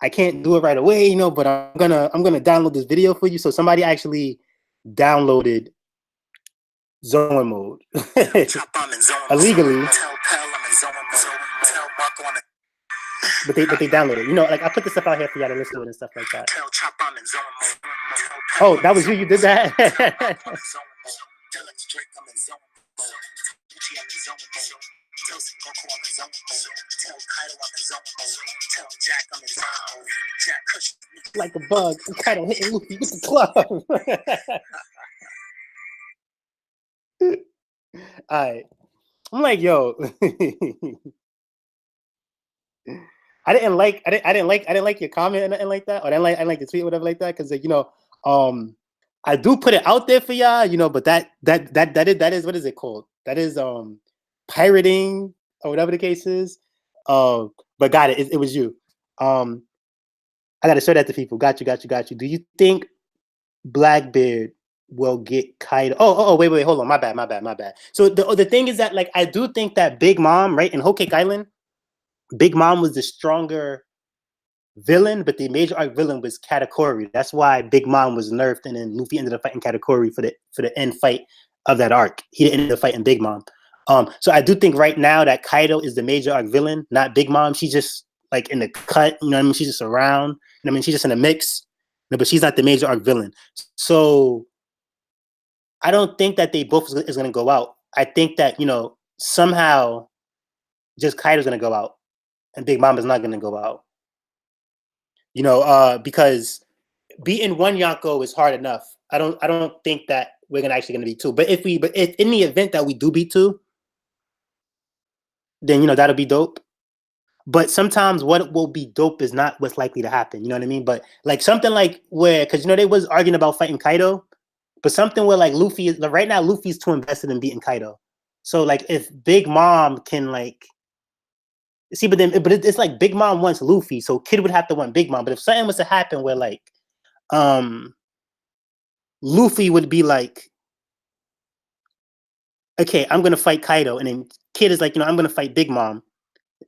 I can't do it right away, but I'm gonna download this video for you. So somebody actually downloaded Zoa mode illegally, but they downloaded it. Like I put this stuff out here for y'all to listen to it and stuff like that. Oh, that was you. You did that. Like a bug, Kaido hitting Luffy with the club. All right, I'm like, yo, I didn't like your comment or nothing like that, or I didn't like the tweet or whatever like that, because I do put it out there for y'all, but that is what is it called? That is pirating or whatever the case is. But got it. It was you. I gotta show that to people. Got you. Do you think Blackbeard will get Kaido? Oh, wait, hold on. My bad. So the thing is that, like, I do think that Big Mom, right, in Whole Cake Island, Big Mom was the stronger villain, but the major arc villain was Katakuri. That's why Big Mom was nerfed, and then Luffy ended up fighting Katakuri for the end fight of that arc. He didn't end up fighting Big Mom. So I do think right now that Kaido is the major arc villain, not Big Mom. She's just like in the cut, you know what I mean? She's just around. You know what I mean? She's just in a mix, but she's not the major arc villain. So I don't think that they both is going to go out. I think that, somehow just Kaido's going to go out and Big Mom is not going to go out. Because beating one Yonko is hard enough. I don't think that we're actually going to beat two. But if in the event that we do beat two, then that'll be dope. But sometimes what will be dope is not what's likely to happen. You know what I mean? But like something like where, because they was arguing about fighting Kaido, but something where like Luffy is, like, right now Luffy's too invested in beating Kaido. So like if Big Mom can like see, but it's like Big Mom wants Luffy, so Kid would have to want Big Mom. But if something was to happen where like Luffy would be like, okay, I'm gonna fight Kaido, and then Kid is like, I'm gonna fight Big Mom,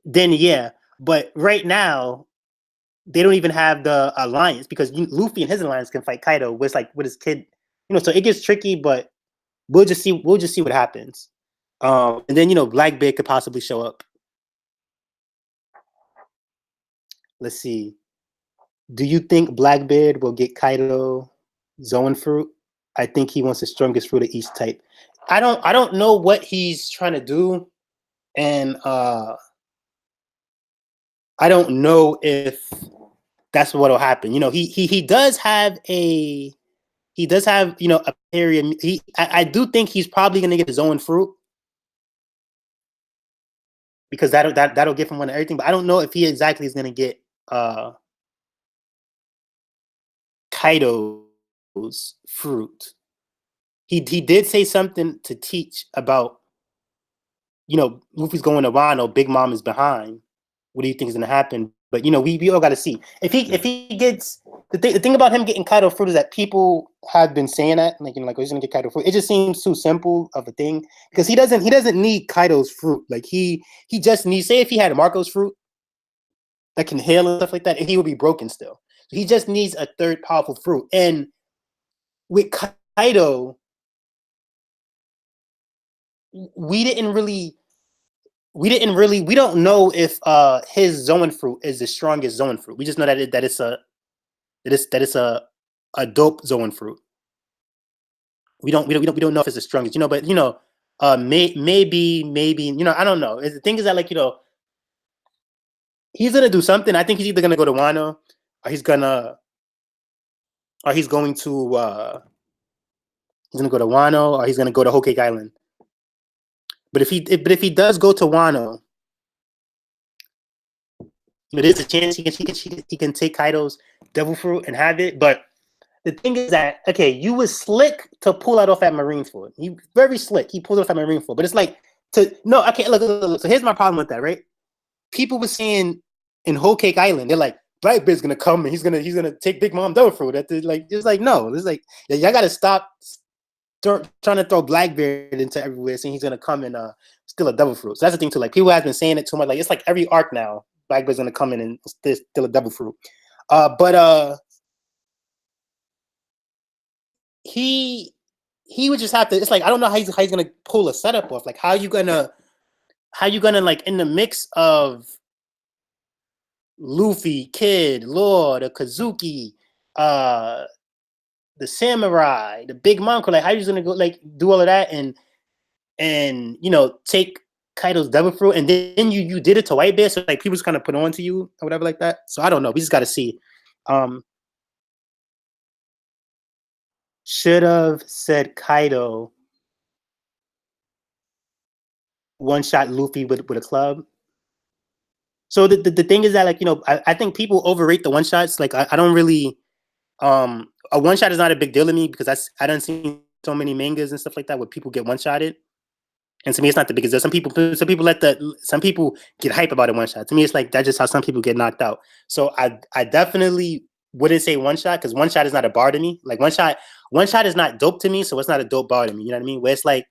then yeah. But right now, they don't even have the alliance because Luffy and his alliance can fight Kaido with his Kid, so it gets tricky, but we'll just see what happens. And then Blackbeard could possibly show up. Let's see. Do you think Blackbeard will get Kaido Zoan fruit? I think he wants the strongest fruit of each type. I don't know what he's trying to do, and I don't know if that's what'll happen. He does have a period. I do think he's probably gonna get his own fruit because that'll give him one of everything. But I don't know if he exactly is gonna get Kaido's fruit. He did say something to teach about, Luffy's going to Wano, Big Mom is behind. What do you think is going to happen? But we all got to see if he gets the thing about him getting Kaido fruit is that people have been saying that like he's going to get Kaido fruit. It just seems too simple of a thing because he doesn't need Kaido's fruit. Like he just needs, say if he had Marco's fruit that can heal and stuff like that, he would be broken still. He just needs a third powerful fruit. And with Kaido, we don't know if his Zoan fruit is the strongest Zoan fruit. We just know that it's a dope Zoan fruit. We don't know if it's the strongest, but maybe, I don't know. The thing is that like, he's gonna do something. I think he's either gonna go to Wano or he's going to he's gonna go to Wano or he's gonna go to Whole Cake Island. But if he does go to Wano, there's a chance he can take Kaido's devil fruit and have it. But the thing is that, okay, you was slick to pull that off at Marineford. He very slick. He pulled it off at Marineford. But it's like, no, I can't, look. So here's my problem with that, right? People were saying in Whole Cake Island, they're like, Blackbeard's gonna come and he's gonna take Big Mom Devil Fruit. It's like, no. It's like, y'all gotta stop trying to throw Blackbeard into everywhere, saying he's gonna come and steal a Devil Fruit. So that's the thing too. Like, people have been saying it too much. Like, it's like every arc now, Blackbeard's gonna come in and steal a Devil Fruit. But he would just have to. It's like, I don't know how he's gonna pull a setup off. Like, how you gonna like, in the mix of Luffy, Kid, Lord, the Kazuki, the Samurai, the Big Mom, like, how you gonna go like do all of that and you know, take Kaido's Devil Fruit, and then you did it to Whitebeard, so like people's kind of put on to you or whatever like that. So I don't know. We just got to see. Should have said Kaido one shot Luffy with a club. So the thing is that, like, you know, I think people overrate the one shots. Like, I don't really a one shot is not a big deal to me because I don't see so many mangas and stuff like that where people get one shotted. And to me, it's not the biggest deal. Some people get hype about it one shot. To me, it's like that's just how some people get knocked out. So I definitely wouldn't say one shot because one shot is not a bar to me. Like, one shot is not dope to me, so it's not a dope bar to me. You know what I mean? Where it's like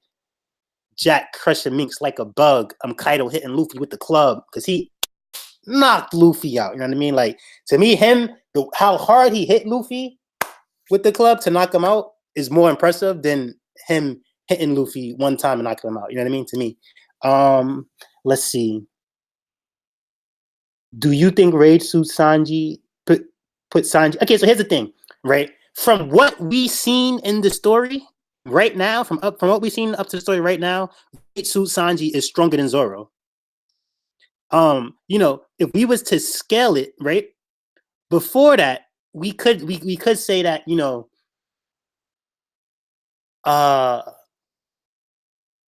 Jack crushing Minks like a bug. I'm Kaido hitting Luffy with the club because he knocked Luffy out. You know what I mean? Like, to me, how hard he hit Luffy with the club to knock him out is more impressive than him hitting Luffy one time and knocking him out. You know what I mean? To me. Let's see. Do you think Raid suits Sanji put Sanji? Okay, so here's the thing, right? From what we've seen in the story right now, from what we've seen up to the story right now, Raid suit Sanji is stronger than Zoro. You know, if we was to scale it, right? Before that, we could say that, you know,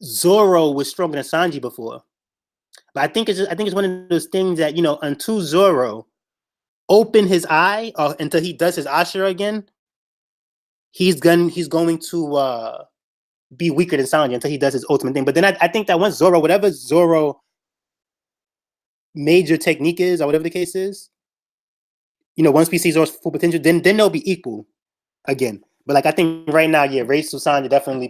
Zoro was stronger than Sanji before. But I think it's one of those things that, you know, until Zoro open his eye or until he does his Ashura again, he's going to be weaker than Sanji until he does his ultimate thing. But then I think that once Zoro, whatever Zoro major technique is, or whatever the case is, you know, once we see Zoro's full potential, then they'll be equal again. But like, I think right now, yeah, Raid Sanji definitely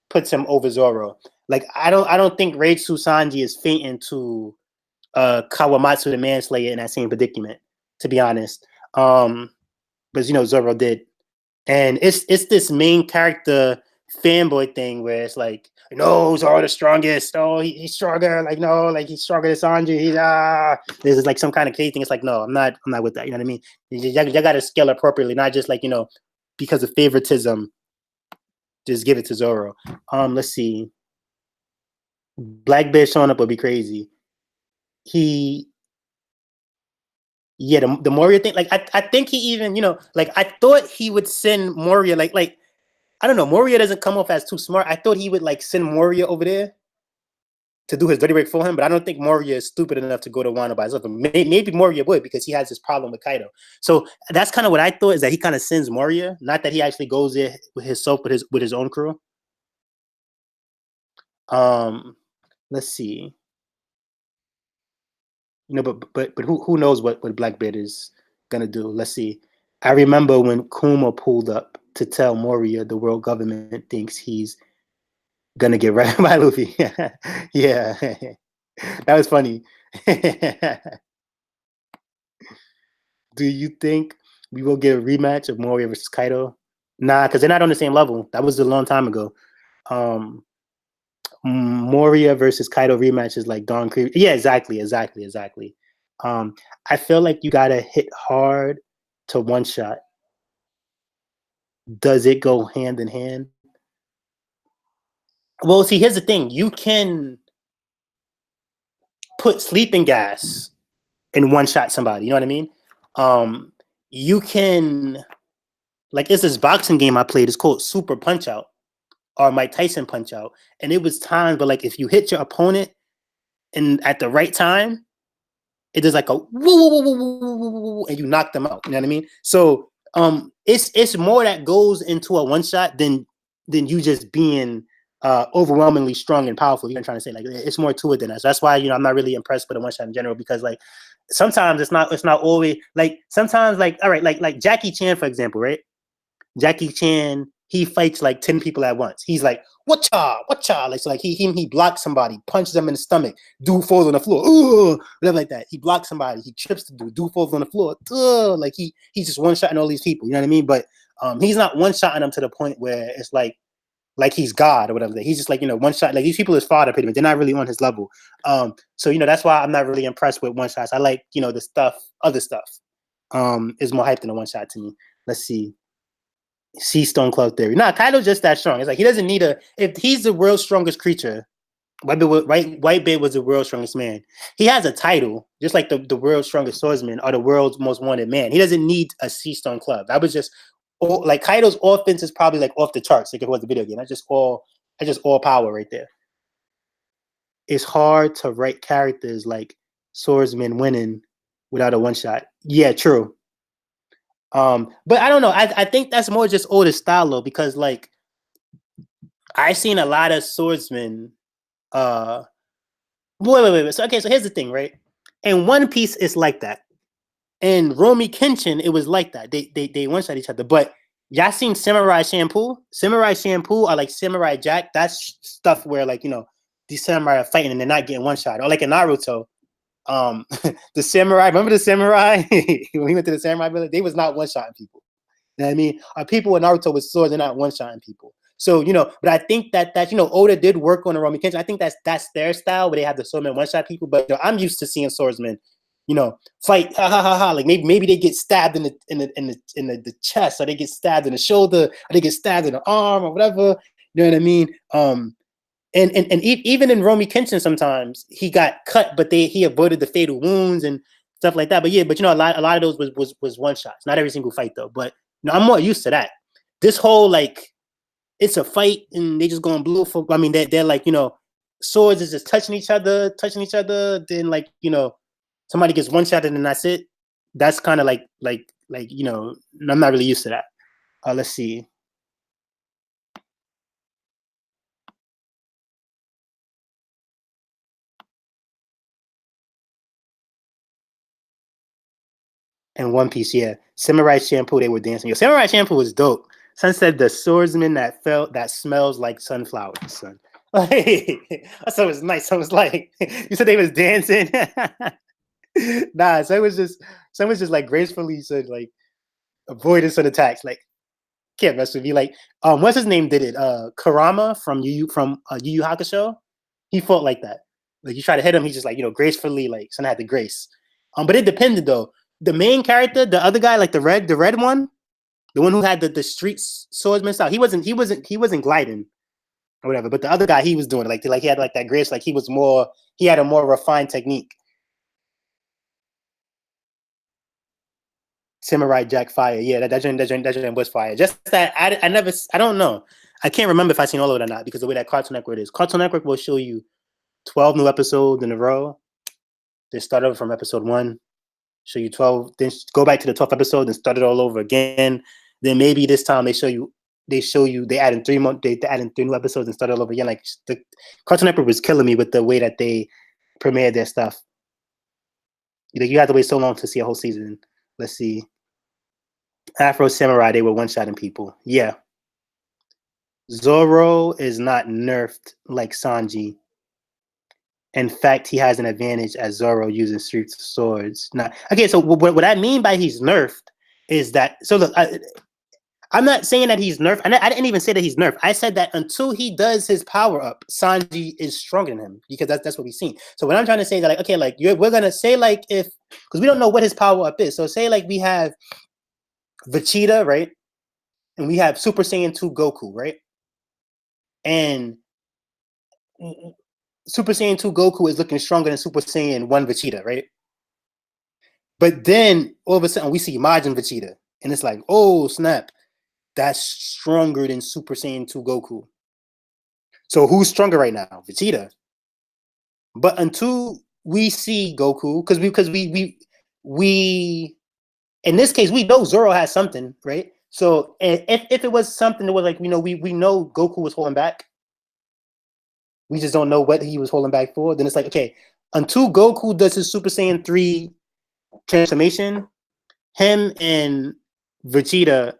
puts him over Zoro. Like, I don't think Raid Sanji is fainting to Kawamatsu the Manslayer in that same predicament, to be honest. But you know, Zoro did. And it's this main character fanboy thing where it's like, no, Zoro the strongest. Oh, he's stronger. Like, no, like, he's stronger than Sanji. He's This is like some kind of crazy thing. It's like, no, I'm not with that. You know what I mean? You got to scale appropriately, not just like, you know, because of favoritism, just give it to Zoro. Let's see. Blackbeard showing up would be crazy. The Moria thing, like, I think he even, you know, like, I thought he would send Moria, like I don't know, Moria doesn't come off as too smart. I thought he would like send Moria over there to do his dirty work for him, but I don't think Moria is stupid enough to go to Wano by himself. Maybe Moria would, because he has this problem with Kaido. So that's kind of what I thought, is that he kind of sends Moria, not that he actually goes there with himself, with his own crew. Let's see. You know, but who knows what Blackbeard is gonna do? Let's see. I remember when Kuma pulled up to tell Moria the world government thinks he's gonna get right by Luffy. Yeah, that was funny. Do you think we will get a rematch of Moria versus Kaido? Nah, because they're not on the same level. That was a long time ago. Moria versus Kaido rematch is like Dawn Creek. Yeah, exactly. I feel like you gotta hit hard to one shot. Does it go hand in hand? Well, see, here's the thing. You can put sleeping gas and one shot somebody. You know what I mean? You can, like, it's this boxing game I played. It's called Super Punch Out, or Mike Tyson Punch Out. And it was times, but like, if you hit your opponent and at the right time, it does like a woo, woo, woo, woo, woo, woo, woo, and you knock them out. You know what I mean? So It's more that goes into a one shot than you just being overwhelmingly strong and powerful. You're trying to say like it's more to it than that. So that's why I'm not really impressed with a one shot in general, because like sometimes it's not always like sometimes like all right like Jackie Chan, for example, right? Jackie Chan, he fights like 10 people at once. He's like, whatcha? Like, so like he blocks somebody, punches them in the stomach, dude falls on the floor, ooh, whatever like that. He blocks somebody, he trips the dude falls on the floor, like he's just one shotting all these people, you know what I mean? But he's not one shotting them to the point where it's like he's God or whatever. He's just like, one shot. Like these people is fodder pretty much. They're not really on his level. So that's why I'm not really impressed with one shots. I like, the other stuff is more hype than a one shot to me. Let's see. Stone Cold Theory. Nah, Kaido's just that strong. It's like he doesn't need if he's the world's strongest creature, Whitebeard was the world's strongest man. He has a title, just like the world's strongest swordsman or the world's most wanted man. He doesn't need a Sea Stone Club. That was just like Kaido's offense is probably like off the charts. Like if it was a video game, that's just all power right there. It's hard to write characters like swordsman winning without a one shot. Yeah, true. But I don't know. I think that's more just older style though, because like I've seen a lot of swordsmen. Wait. So here's the thing, right? In One Piece, it's like that. In Rurouni Kenshin, it was like that. They one shot each other. But y'all seen Samurai Champloo? Samurai Champloo or like Samurai Jack? That's stuff where like these samurai are fighting and they're not getting one shot. Or like in Naruto, the samurai. Remember the samurai when he went to the samurai village? They was not one shotting people. You know what I mean? People in Naruto with swords, they're not one shotting people. So but I think that Oda did work on the Rurouni Kenshin. I think that's their style where they have the swordmen one shot people. But I'm used to seeing swordsmen, fight like maybe they get stabbed in the chest, or they get stabbed in the shoulder, or they get stabbed in the arm, or whatever. You know what I mean? And even in Rurouni Kenshin, sometimes he got cut, but he avoided the fatal wounds and stuff like that. But yeah, but a lot of those was one shots. Not every single fight though. But I'm more used to that. This whole like it's a fight and they just going blue for. I mean, they're like swords is just touching each other. Then like somebody gets one shot and then that's it. That's kind of like I'm not really used to that. Let's see. In One Piece, yeah. Samurai Champloo, they were dancing. Samurai Champloo was dope. Son said the swordsman that smells like sunflowers, son. Like, I thought it was nice. I was like, you said they was dancing. Nah, so it was just like gracefully said like avoidance of attacks. Like can't mess with you. Like what's his name did it? Kurama from Yu Yu Hakusho. He fought like that. Like you try to hit him, he just like gracefully like son had the grace. But it depended though. The main character, the other guy, like the red one, the one who had the street swordsman style, he wasn't gliding or whatever. But the other guy, he was doing it like he had like that grace, like he had a more refined technique. Samurai Jack fire, yeah, that joint was fire. Just that I don't know. I can't remember if I seen all of it or not because the way that Cartoon Network is. Cartoon Network will show you 12 new episodes in a row. They start over from episode 1. Show you 12, then go back to the 12th episode and start it all over again. Then maybe this time they add in 3 months, they add in 3 new episodes and start all over again. Like the Cartoon Network was killing me with the way that they premiered their stuff. You had to wait so long to see a whole season. Let's see. Afro Samurai, they were one-shotting people. Yeah. Zoro is not nerfed like Sanji. In fact, he has an advantage as Zoro using street swords. Now, okay, so what I mean by he's nerfed is that. So look, I'm not saying that he's nerfed. I didn't even say that he's nerfed. I said that until he does his power up, Sanji is stronger than him because that's what we've seen. So what I'm trying to say is that like, okay, like we're gonna say like because we don't know what his power up is. So say like we have Vegeta, right, and we have Super Saiyan 2 Goku, right, and Super Saiyan 2 Goku is looking stronger than Super Saiyan 1 Vegeta, right? But then all of a sudden we see Majin Vegeta, and it's like, oh snap, that's stronger than Super Saiyan 2 Goku. So who's stronger right now? Vegeta. But until we see Goku, because we in this case, we know Zoro has something, right? So if it was something that was like, you know, we know Goku was holding back, we just don't know what he was holding back for. Then it's like, okay, until Goku does his Super Saiyan 3 transformation, him and Vegeta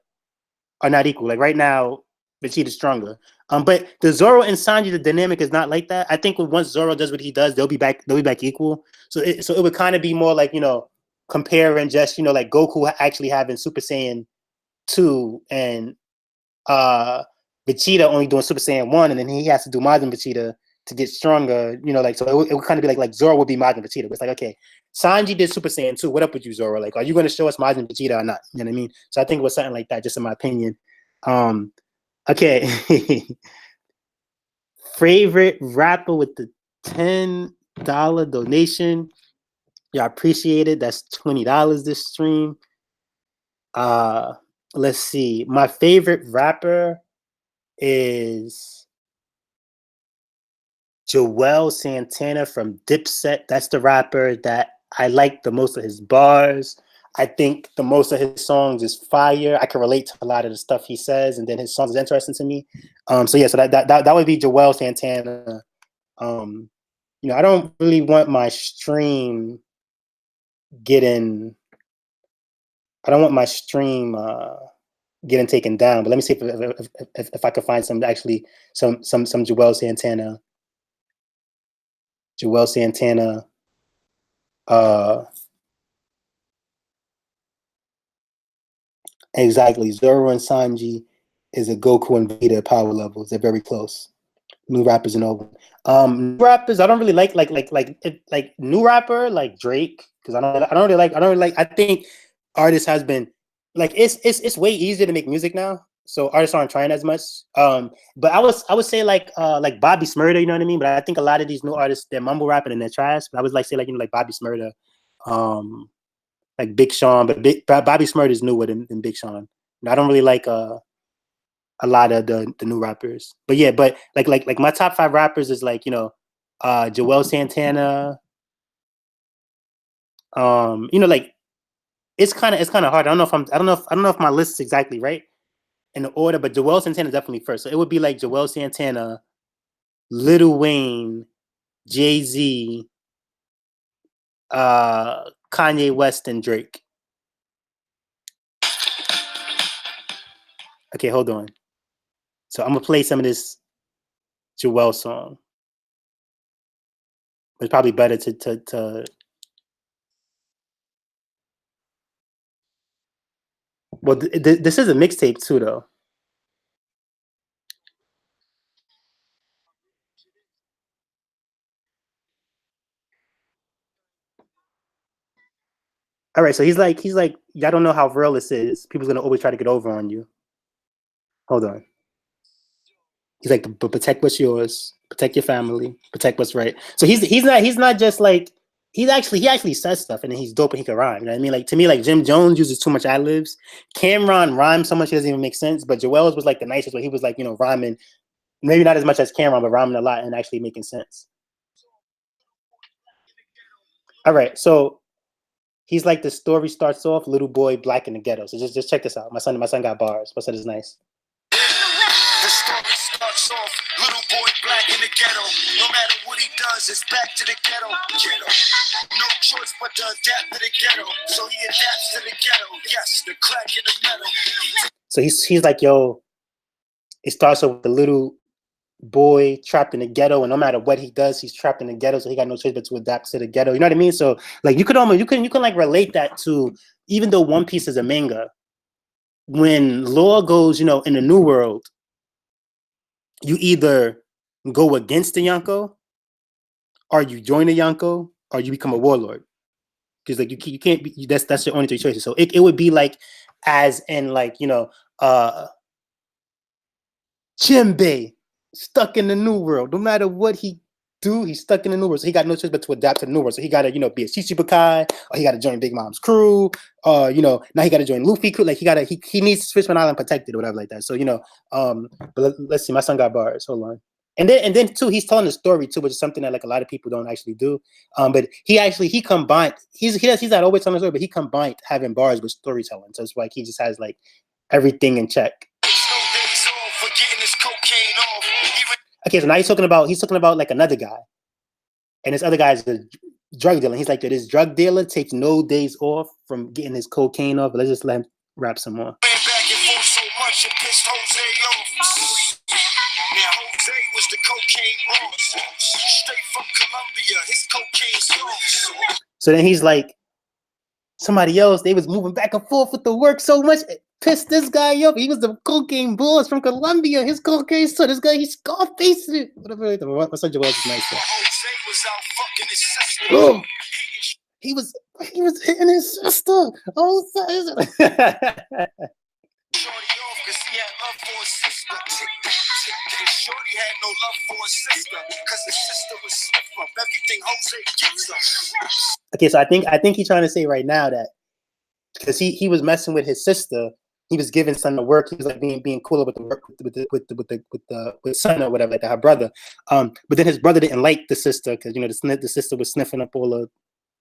are not equal. Like right now, Vegeta's stronger. But the Zoro and Sanji, the dynamic is not like that. I think once Zoro does what he does, they'll be back. They'll be back equal. So it would kind of be more like, you know, comparing just, you know, like Goku actually having Super Saiyan 2 and Vegeta only doing Super Saiyan 1, and then he has to do Majin Vegeta to get stronger. You know, like so it would kind of be like Zoro would be Majin Vegeta. It's like, okay, Sanji did Super Saiyan 2. What up with you, Zoro? Like, are you going to show us Majin Vegeta or not? You know what I mean? So I think it was something like that, just in my opinion. Okay. Favorite rapper with the $10 donation. Yeah, I appreciate it. That's $20 this stream. Let's see. My favorite rapper is Joel Santana from Dipset. That's the rapper that I like the most of his bars. I think the most of his songs is fire. I can relate to a lot of the stuff he says, and then his songs is interesting to me. So yeah, so that would be Joel Santana. You know, I don't really want my stream getting. I don't want my stream getting taken down. But let me see if I can find some actually some Joel Santana. Joel Santana. Exactly. Zoro and Sanji is a Goku and Vegeta power levels. They're very close. New rappers and old. New rappers I don't really like new rapper like Drake because I don't really like. I think artists has been like it's way easier to make music now. So artists aren't trying as much. But I would say like Bobby Smurda, you know what I mean? But I think a lot of these new artists they're mumble rapping and they're trash. But I would like say like you know like Bobby Smurda, like Big Sean, but Bobby Smurda is newer than Big Sean. I don't really like a lot of the new rappers. But yeah, but like my top 5 rappers is like, you know, Joel Santana. You know, like it's kind of hard. I don't know if my list is exactly right in the order, but Joel Santana is definitely first. So it would be like Joel Santana, Lil Wayne, Jay-Z, Kanye West, and Drake. Okay, hold on. So I'm gonna play some of this Joel song. It's probably better to well, this is a mixtape too, though. All right, so he's like, y'all don't know how real this is. People's gonna always try to get over on you. Hold on. He's like, but protect what's yours, protect your family, protect what's right. So he's not just like he actually says stuff and then he's dope and he can rhyme. You know what I mean? Like to me, like Jim Jones uses too much ad libs. Cameron rhymes so much it doesn't even make sense. But Joel's was like the nicest way. He was like, you know, rhyming, maybe not as much as Cameron, but rhyming a lot and actually making sense. All right, so he's like the story starts off, little boy black in the ghetto. So just check this out. My son got bars. My son is nice. The story starts off, little boy black in the ghetto. No matter what he does, it's back to the ghetto. No choice but to adapt to the ghetto. So he adapts to the ghetto. Yes, the crack in the metal. So he's like, yo, it starts off with the little boy trapped in the ghetto, and no matter what he does, he's trapped in the ghetto, so he got no choice but to adapt to the ghetto. You know what I mean? So like you can like relate that to, even though One Piece is a manga, when Law goes, you know, in the New World, you either go against the Yonko, or you join the Yonko, or you become a warlord. Because like you can't be, that's your only 3 choices. So it would be like as in like, you know, Jinbei stuck in the New World. No matter what he do, he's stuck in the New World. So he got no choice but to adapt to the New World. So he got to, you know, be a Shichibukai, or he got to join Big Mom's crew, you know, now he got to join Luffy crew. Like he needs Fishman Island protected or whatever like that. So, you know, but let's see. My son got bars. Hold on. And then too, he's telling the story too, which is something that like a lot of people don't actually do. But he combined. He's not always telling the story, but he combined having bars with storytelling. So it's like he just has like everything in check. Okay, so now he's talking about like another guy, and this other guy's a drug dealer. He's like, this drug dealer takes no days off from getting his cocaine off. Let's just let him rap some more. Jose was the cocaine boss, straight from Colombia. His cocaine sauce. So then he's like, somebody else, they was moving back and forth with the work so much, it pissed this guy up. He was the cocaine boss from Colombia. His cocaine, so this guy, he Scarfaced it. Whatever. What's such a else is nice. Jose was out fucking his sister. Oh, he was hitting his sister. Oh, Shorty off because he had love for his sister. Shorty had no love for his sister because his sister was sniff up everything Jose gives us. Okay, so I think he's trying to say right now that because he was messing with his sister, he was giving son the work. He was like being cooler with the work with son or whatever, like her brother. But then his brother didn't like the sister because you know the sister was sniffing up all the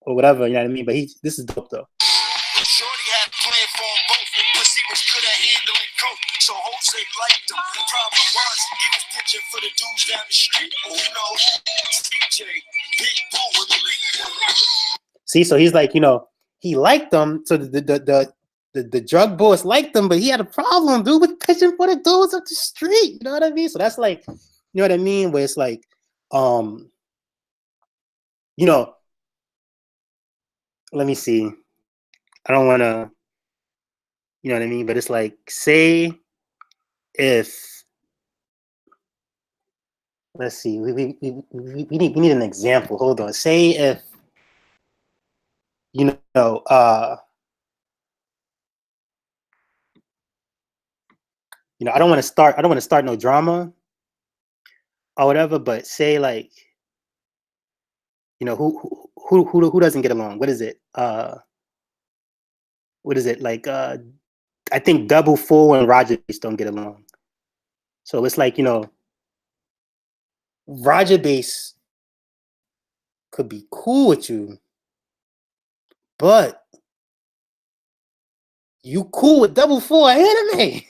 or whatever. You know what I mean? But this is dope though. Shorty had planned for them both, but he was good at handling coke, so Jose liked him. The problem was he was pitching for the dudes down the street. You know, DJ, Big Boo. See, so he's like, you know, he liked them. So the drug boss liked them, but he had a problem, dude, with pitching for the dudes up the street. You know what I mean? So that's like, you know what I mean? Where it's like, you know, let me see. I don't want to, you know what I mean? But it's like, say if, let's see, we need an example. Hold on. Say if, you know, I don't want to start no drama or whatever, but say like, you know, who doesn't get along? What is it? Like, I think Double Four and Roger Bass don't get along. So it's like, you know, Roger Bass could be cool with you, but you cool with Double Four Anime.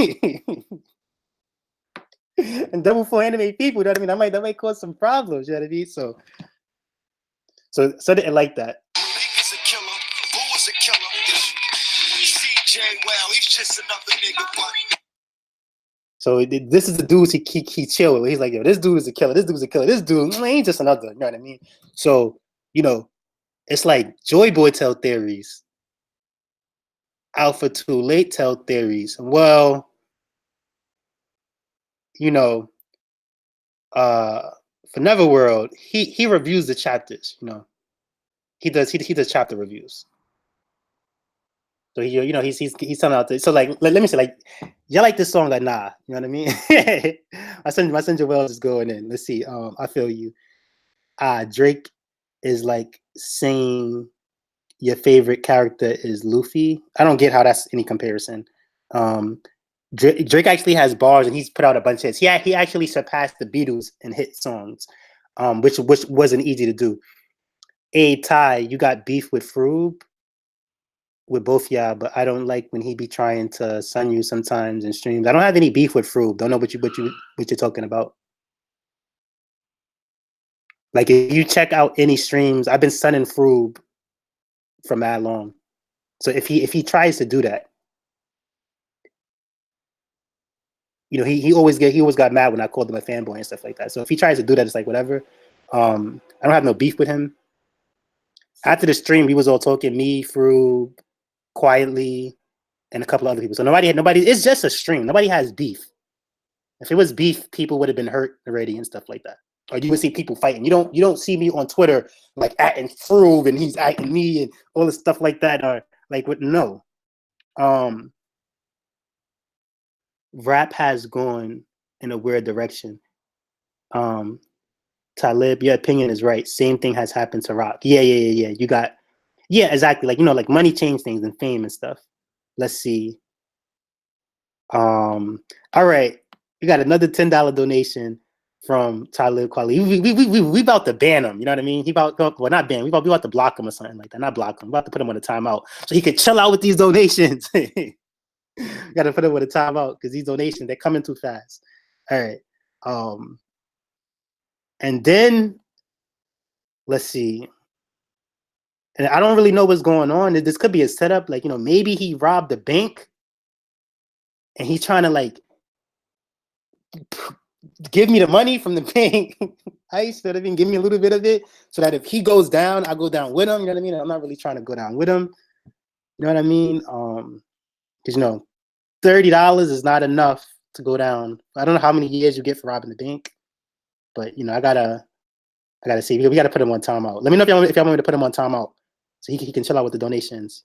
And Double Four Anime people, you know what I mean? That might cause some problems, you know what I mean? So they didn't like that. Is a killer, Boo is a killer. CJ, well, he's just another nigga, but so this is the dudes he chill with. He's like, yo, this dude is a killer. This dude's a killer. This dude ain't just another. You know what I mean? So, you know, it's like Joy Boy tell theories. Alpha Too Late tell theories. Well, you know, for Neverworld, he reviews the chapters. You know, he does chapter reviews. So he's telling out there. So like, let me say, like, y'all like this song? Like, nah, you know what I mean? my son Joel is going in. Let's see. I feel you. Drake is like saying your favorite character is Luffy. I don't get how that's any comparison. Drake actually has bars, and he's put out a bunch of hits. He actually surpassed the Beatles in hit songs, which wasn't easy to do. Ty, you got beef with Froob? With both y'all, but I don't like when he be trying to sun you sometimes in streams. I don't have any beef with Froob. Don't know what you're talking about. Like if you check out any streams, I've been sunning Froob for mad long. So if he tries to do that, you know, he always got mad when I called him a fanboy and stuff like that. So if he tries to do that, it's like whatever. I don't have no beef with him. After the stream, he was all talking me, Froob, Quietly, and a couple other people. So nobody. It's just a stream. Nobody has beef. If it was beef, people would have been hurt already and stuff like that. Or you would see people fighting. You don't see me on Twitter like acting Froob and he's acting me and all this stuff like that. Or like with no. Rap has gone in a weird direction. Talib, your opinion is right. Same thing has happened to rock. Yeah. You got, yeah, exactly. Like, you know, like money changed things and fame and stuff. Let's see. All right. We got another $10 donation from Talib Kweli. We about to ban him. You know what I mean? He about, well, not ban. We about to block him or something like that. Not block him. We about to put him on a timeout so he could chill out with these donations. Got to put him on a timeout because these donations, they're coming too fast. All right. And then let's see. And I don't really know what's going on. This could be a setup. Like, you know, maybe he robbed the bank and he's trying to like give me the money from the bank. I feel I mean, give me a little bit of it so that if he goes down, I go down with him. You know what I mean? I'm not really trying to go down with him. You know what I mean? Because you know, $30 is not enough to go down. I don't know how many years you get for robbing the bank, but you know, I gotta see. We gotta put him on timeout. Let me know if y'all want me to put him on timeout so he can chill out with the donations.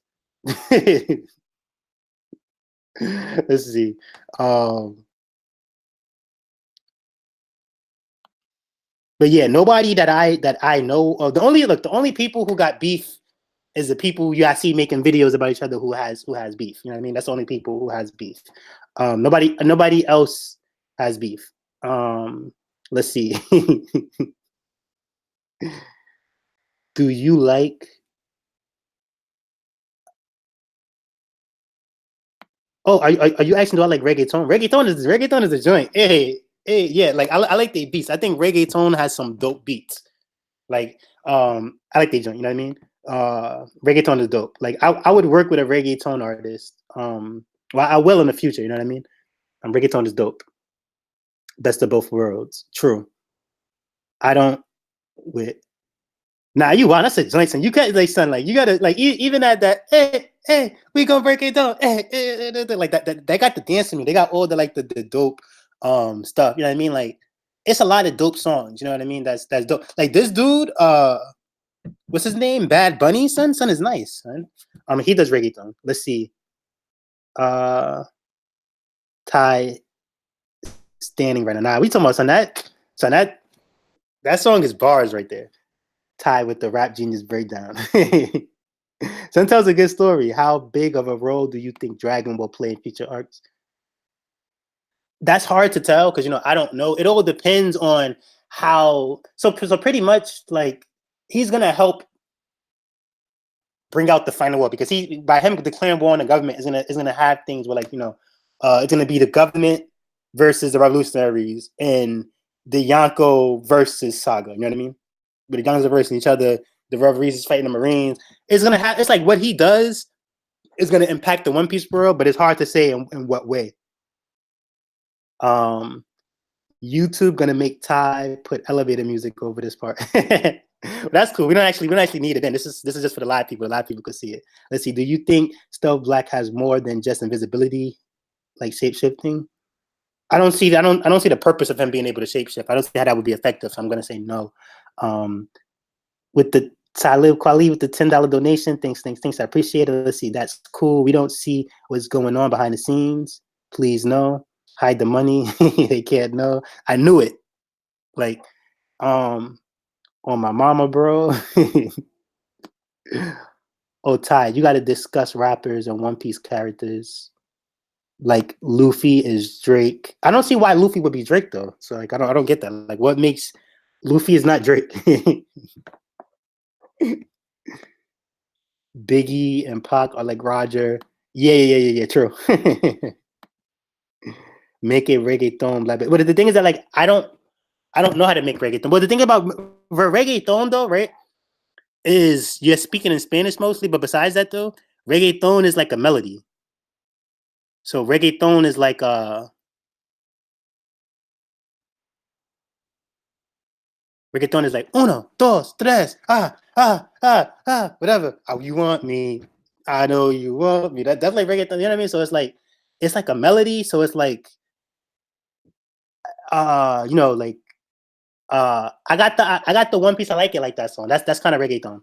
Let's see. But yeah, nobody that I know of. The only people who got beef is the people you see making videos about each other who has beef. You know what I mean? That's the only people who has beef. Nobody else has beef. Let's see. Do you like? Oh, are you asking? Do I like reggaeton? Reggaeton is a joint. Hey, yeah. Like I like the beats. I think reggaeton has some dope beats. Like I like the joint. You know what I mean? Reggaeton is dope. Like I would work with a reggaeton artist. Well, I will in the future. You know what I mean? Reggaeton is dope. Best of both worlds. True. I don't with. Nah, you want that's a joint, son. You can't like son, like you gotta like even at that. Hey, we gonna break it down. Like that. They got the dance in me. They got all the like the dope stuff. You know what I mean? Like it's a lot of dope songs. You know what I mean? That's dope. Like this dude, what's his name? Bad Bunny, son. Son is nice, son. He does reggaeton. Let's see. Ty standing right now. Nah, we talking about son that song is bars right there. Ty with the Rap Genius breakdown. Son tells a good story. How big of a role do you think Dragon will play in future arcs? That's hard to tell because you know I don't know. It all depends on how. So pretty much like he's gonna help bring out the final war because by him declaring war on the government is gonna have things where like you know it's gonna be the government versus the revolutionaries and the Yonko versus saga. You know what I mean? But the Yonkos are versus each other. The referees is fighting the Marines. It's gonna have. It's like what he does is gonna impact the One Piece world, but it's hard to say in what way. YouTube gonna make Ty put elevator music over this part. That's cool. We don't actually need it. Then this is just for the live people. The live people could see it. Let's see. Do you think Stealth Black has more than just invisibility, like shape shifting? I don't see the purpose of him being able to shapeshift. I don't see how that would be effective. So I'm gonna say no. With the Talib Kweli with the $10 donation, thanks. I appreciate it. Let's see. That's cool. We don't see what's going on behind the scenes. Please no. Hide the money. They can't know. I knew it. Like, on my mama, bro. Oh, Ty, you got to discuss rappers and One Piece characters. Like Luffy is Drake. I don't see why Luffy would be Drake though. So like, I don't get that. Like, what makes Luffy is not Drake? Biggie and Pac are like Roger. Yeah. True. Make a reggaeton, blah, blah. But the thing is that like I don't know how to make reggaeton. But the thing about reggaeton though, right, is you're speaking in Spanish mostly. But besides that though, reggaeton is like a melody. So reggaeton is like reggaeton is like uno, dos, tres, whatever. Oh, you want me? I know you want me. That's like reggaeton. You know what I mean? So it's like a melody. So it's like you know, like I got the One Piece. I like it like that song. That's kind of reggaeton.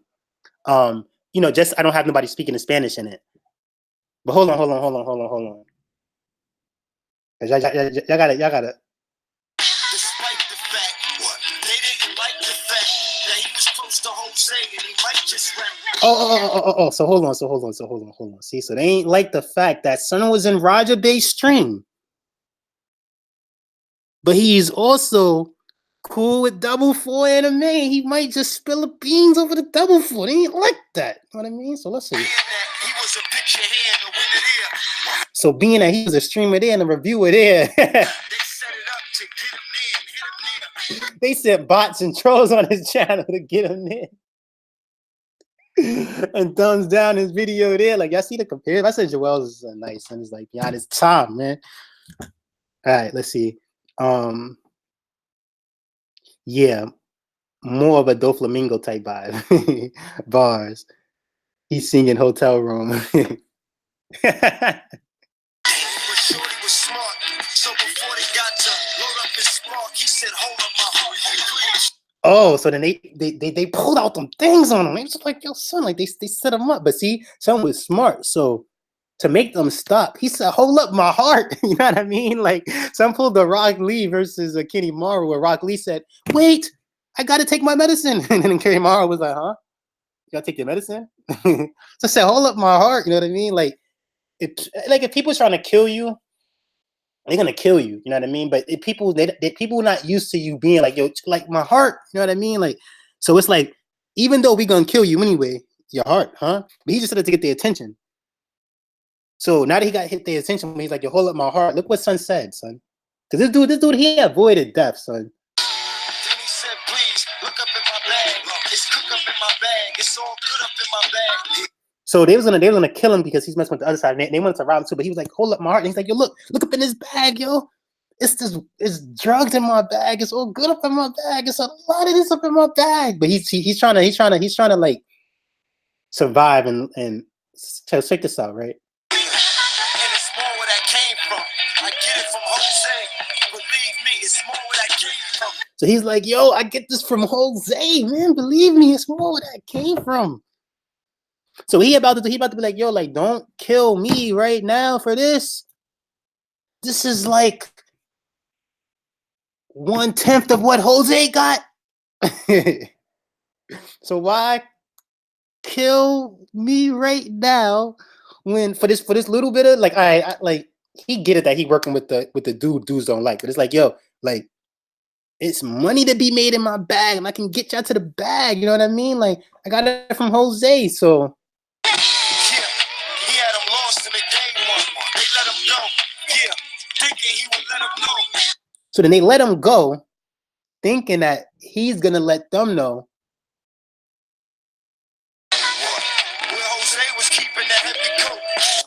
You know, just I don't have nobody speaking in Spanish in it. But hold on. Y'all got it. Despite the fact they didn't like the fact that he was close to Jose and he might just rap. Oh. So hold on. See, so they ain't like the fact that Son was in Roger Bay's string. But he's also cool with double four anime. He might just spill the beans over the double four. They ain't like that. You know what I mean? So let's see. So being that he was a streamer there and a reviewer there, they sent bots and trolls on his channel to get him in. And thumbs down his video there. Like, y'all see the comparison? I said Joel's is nice, and it's like beyond his time, man. All right, let's see. Yeah, more of a Doflamingo type vibe. Bars. He's singing Hotel Room. Oh, so then they pulled out them things on him. It was like, yo, son, like they set him up. But see, son was smart. So to make them stop, he said, hold up my heart. You know what I mean? Like, some pulled the Rock Lee versus Kenny Morrow, where Rock Lee said, wait, I got to take my medicine. And then Kenny Morrow was like, huh? You got to take your medicine? So I said, hold up my heart. You know what I mean? Like if people's trying to kill you, they're gonna kill you. You know what I mean? But if people, people not used to you being like, yo, like my heart. You know what I mean? Like, so it's like, even though we gonna kill you anyway, your heart, huh? But he just said it to get their attention. So now that he got hit their attention, he's like, yo, hold up my heart. Look what son said, son. Because this dude, he avoided death, son. Then he said, please look up in my bag. It's cook up in my bag. It's all good up in my bag. So they was gonna kill him because he's messing with the other side. They wanted to rob him too, but he was like, hold up my heart. And he's like, yo, look up in his bag, yo. It's drugs in my bag. It's all good up in my bag. It's a lot of this up in my bag. But he's trying to like survive and so check this out, right? And it's more where that came from. I get it from Jose. Believe me, it's more where that came from. So he's like, yo, I get this from Jose, man. Believe me, it's more where that came from. So he about to be like, yo, like, don't kill me right now for this. This is like 1/10 of what Jose got. So why kill me right now when for this little bit of like I like he get it that he working with the dudes don't like, but it's like, yo, like it's money to be made in my bag and I can get y'all to the bag, you know what I mean? Like I got it from Jose, so so then they let him go, thinking that he's gonna let them know.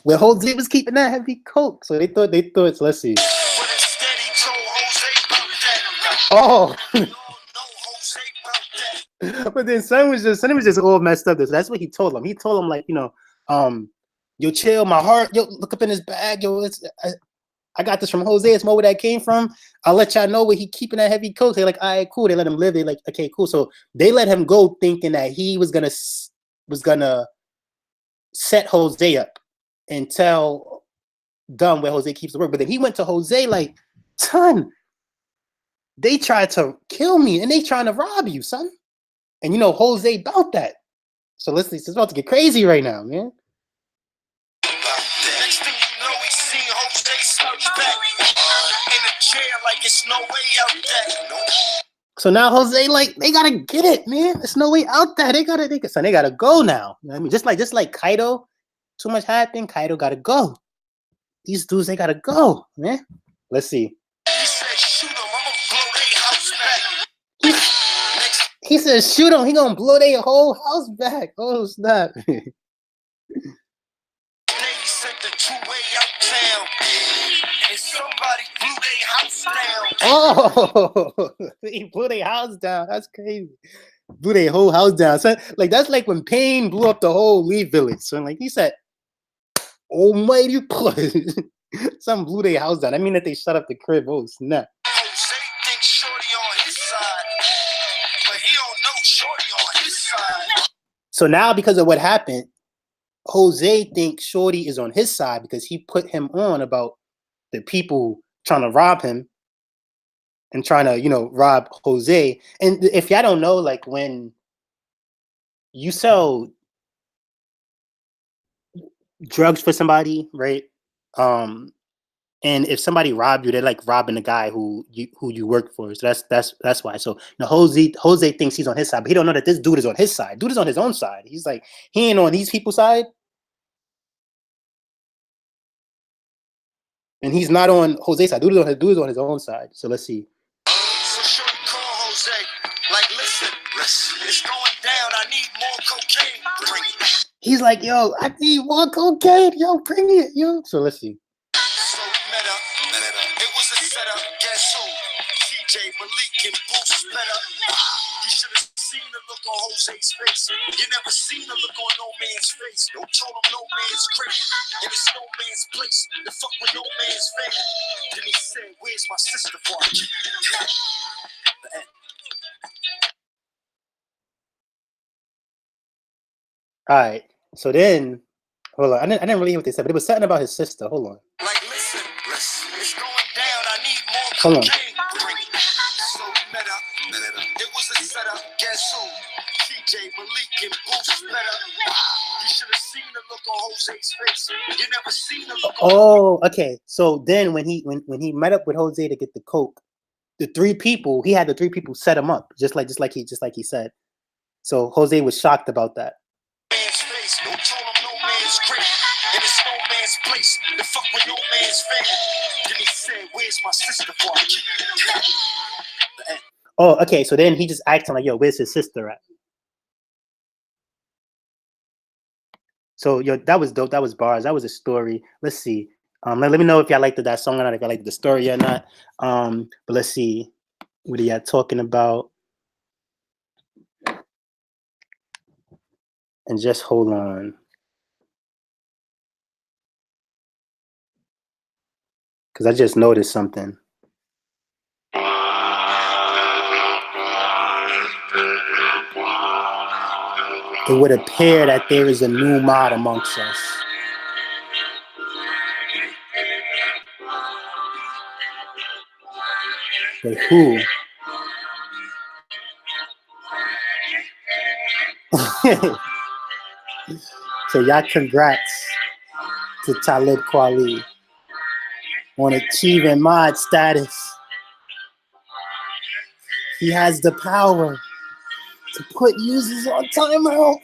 Where Jose was keeping that heavy coke. So they thought. So let's see. Oh. But then son was just all messed up. So that's what he told him. He told him like, you know, yo, chill, my heart. Yo, look up in his bag. Yo, I got this from Jose. It's more where that came from. I'll let y'all know where he keeping that heavy coke. They're like, all right, cool. They let him live. They like, okay, cool. So they let him go thinking that he was gonna set Jose up and tell them where Jose keeps the work. But then he went to Jose like, son, they tried to kill me and they trying to rob you, son. And you know Jose about that. So listen, it's about to get crazy right now, man. Next thing you know, we seen Jose slouch back in the chair like it's no way out there. So now Jose, like, they gotta get it, man. There's no way out there. They gotta go now. You know what I mean? Just like Kaido, too much happened. Kaido gotta go. These dudes, they gotta go, man. Let's see. He said, shoot him. I'm gonna blow their house back. He said, shoot him. He gonna blow their whole house back. Oh, snap. They sent the two-way out town, and somebody blew their house down. Oh, he blew their house down. That's crazy. Blew their whole house down. So, like, that's like when Pain blew up the whole Lee village. So, like, he said, almighty push. Some blew their house down. I mean that they shut up the crib. Oh, snap. Jose thinks Shorty on his side, but he don't know Shorty on his side. So now, because of what happened, Jose thinks Shorty is on his side because he put him on about the people trying to rob him and trying to, you know, rob Jose. And if y'all don't know, like when you sell drugs for somebody, right? And if somebody robbed you, they're like robbing the guy who you work for. So that's why. So Jose thinks he's on his side, but he don't know that this dude is on his side. Dude is on his own side. He's like, he ain't on these people's side. And he's not on Jose's side. Dude is on his own side. So let's see. So sure call Jose. Like, listen, it's going down. I need more cocaine. Bring it. He's like, yo, I need more cocaine. Yo, bring it, yo. So let's see. So we met up. It was a setup. Guess who? TJ, Malik, and Boost better. You should have seen the look on Jose's face. You never seen the look on no man's face. Don't tell him no man's great. And it's no man's place. The fuck with no man's fan. Then he said, where's my sister for? All right. So then, hold on. I didn't really hear what they said, but it was something about his sister. Hold on. Like, listen, it's going down. I need more Hold on. cocaine. Bring it. So we met up. It was a setup. Guess who? TJ, Malik, and Boost better. You should have seen the look on Jose's face. You never seen the look on. Oh, okay. So then when he met up with Jose to get the coke, he had the three people set him up, just like he said. So Jose was shocked about that. Man's face. Don't tell him no man's great. And it's no man's place. The fuck with no man's fan. Then he said, where's my sister for? Oh, okay. So then he just asked him like, yo, where's his sister at? So yo, that was dope. That was bars. That was a story. Let's see. Let me know if y'all liked that song or not, if y'all liked the story or not. But let's see. What are y'all talking about? And just hold on. Because I just noticed something. It would appear that there is a new mod amongst us. But who? So y'all congrats to Talib Kweli on achieving mod status. He has the power to put users on timeout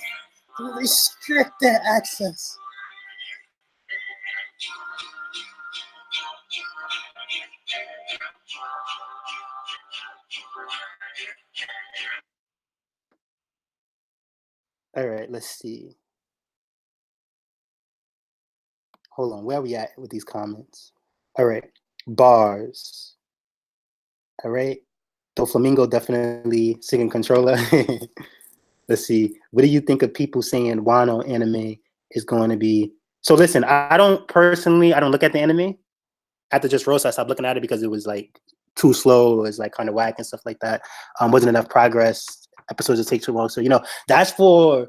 and restrict their access. All right, let's see. Hold on, where are we at with these comments? All right, bars. All right, Doflamingo definitely singing controller. Let's see. What do you think of people saying Wano anime is going to be? So listen, I don't look at the anime. After just Rosa, I stopped looking at it because it was like too slow. It was like kind of whack and stuff like that. Wasn't enough progress. Episodes would take too long. So that's for.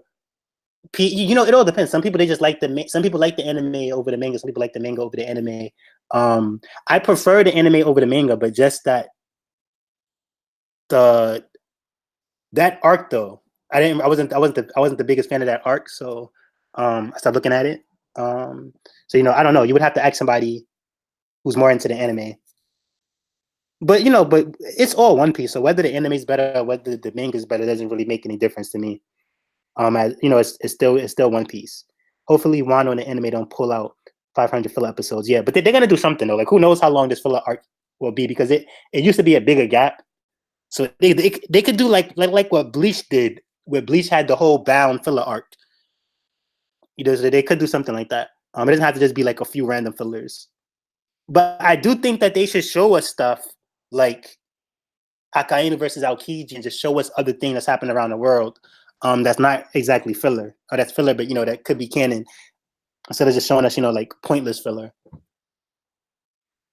It all depends. Some people they just like some people like the anime over the manga. Some people like the manga over the anime. I prefer the anime over the manga, but just that arc though. I wasn't the biggest fan of that arc, so I stopped looking at it. So I don't know. You would have to ask somebody who's more into the anime. But but it's all One Piece. So whether the anime is better or whether the manga is better doesn't really make any difference to me. As it's still One Piece. Hopefully, Wano and the anime don't pull out 500 filler episodes. Yeah, but they're gonna do something though. Like who knows how long this filler arc will be, because it used to be a bigger gap. So they could do like what Bleach did, where Bleach had the whole bound filler arc. So they could do something like that. It doesn't have to just be like a few random fillers. But I do think that they should show us stuff like Akainu versus Aokiji and just show us other things that's happening around the world. That's not exactly filler, or that's filler, but that could be canon, instead of just showing us, like pointless filler.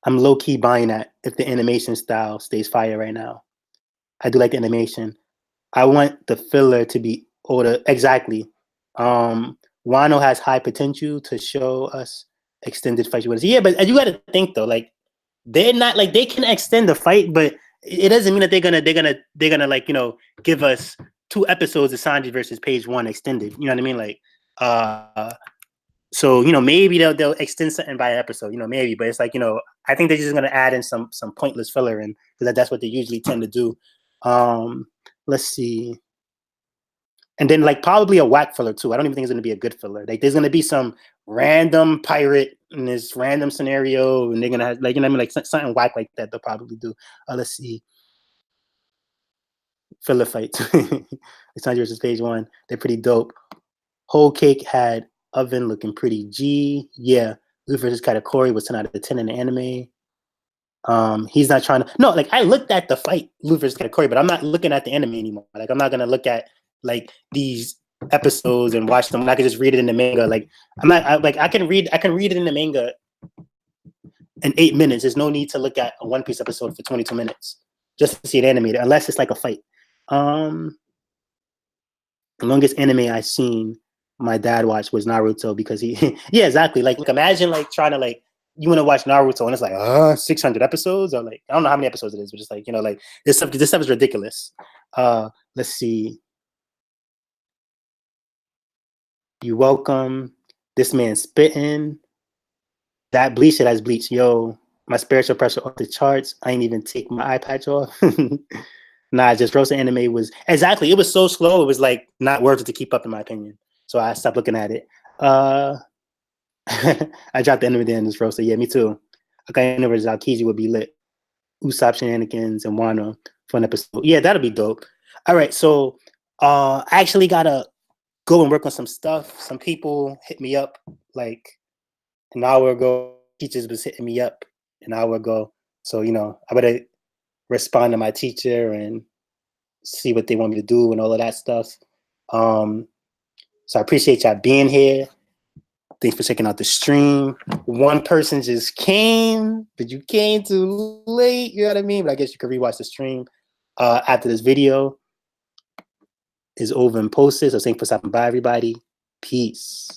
I'm low key buying that if the animation style stays fire right now. I do like the animation. I want the filler to be older. Exactly. Wano has high potential to show us extended fight. Yeah, but you got to think though, like they're not like they can extend the fight, but it doesn't mean that they're gonna like give us 2 episodes of Sanji versus Page 1 extended. You know what I mean? Like, so maybe they'll extend something by episode. Maybe, but it's like I think they're just gonna add in some pointless filler in, because that's what they usually tend to do. Let's see. And then like probably a whack filler too. I don't even think it's gonna be a good filler. Like there's gonna be some random pirate in this random scenario, and they're gonna have like, you know what I mean, like something whack like that. They'll probably do. Let's see. Filler fights. Alexandria versus page 1. They're pretty dope. Whole Cake had Oven looking pretty G. Yeah. Luffy versus Katakuri was 10 out of 10 in the anime. He's not trying to. No, like I looked at the fight, Luffy versus Katakuri, but I'm not looking at the anime anymore. Like I'm not gonna look at like these episodes and watch them. I can just read it in the manga. Like I'm not I can read it in the manga in 8 minutes. There's no need to look at a One Piece episode for 22 minutes just to see it animated, unless it's like a fight. The longest anime I've seen my dad watch was Naruto, because he yeah, exactly. Like imagine like trying to like, you want to watch Naruto and it's like 600 episodes, or like I don't know how many episodes it is, but just like, you know, like this stuff is ridiculous. Let's see. You welcome. This man spitting. That bleach, it has bleach. Yo, my spiritual pressure off the charts. I ain't even take my eye patch off. Nah, just Rosa anime was exactly. It was so slow. It was like not worth it to keep up, in my opinion. So I stopped looking at it. I dropped the end of the end. This Rosa. Yeah, me too. Okay, Universe Aokiji would be lit. Usopp Shenanigans and Wano for an episode. Yeah, that'll be dope. All right, so I actually gotta go and work on some stuff. Some people hit me up like an hour ago. Teachers was hitting me up an hour ago. So, you know, I better respond to my teacher and see what they want me to do and all of that stuff. So I appreciate y'all being here. Thanks for checking out the stream. One person just came, but you came too late. You know what I mean? But I guess you could rewatch the stream after this video is over and posted. So thanks for stopping by, everybody. Peace.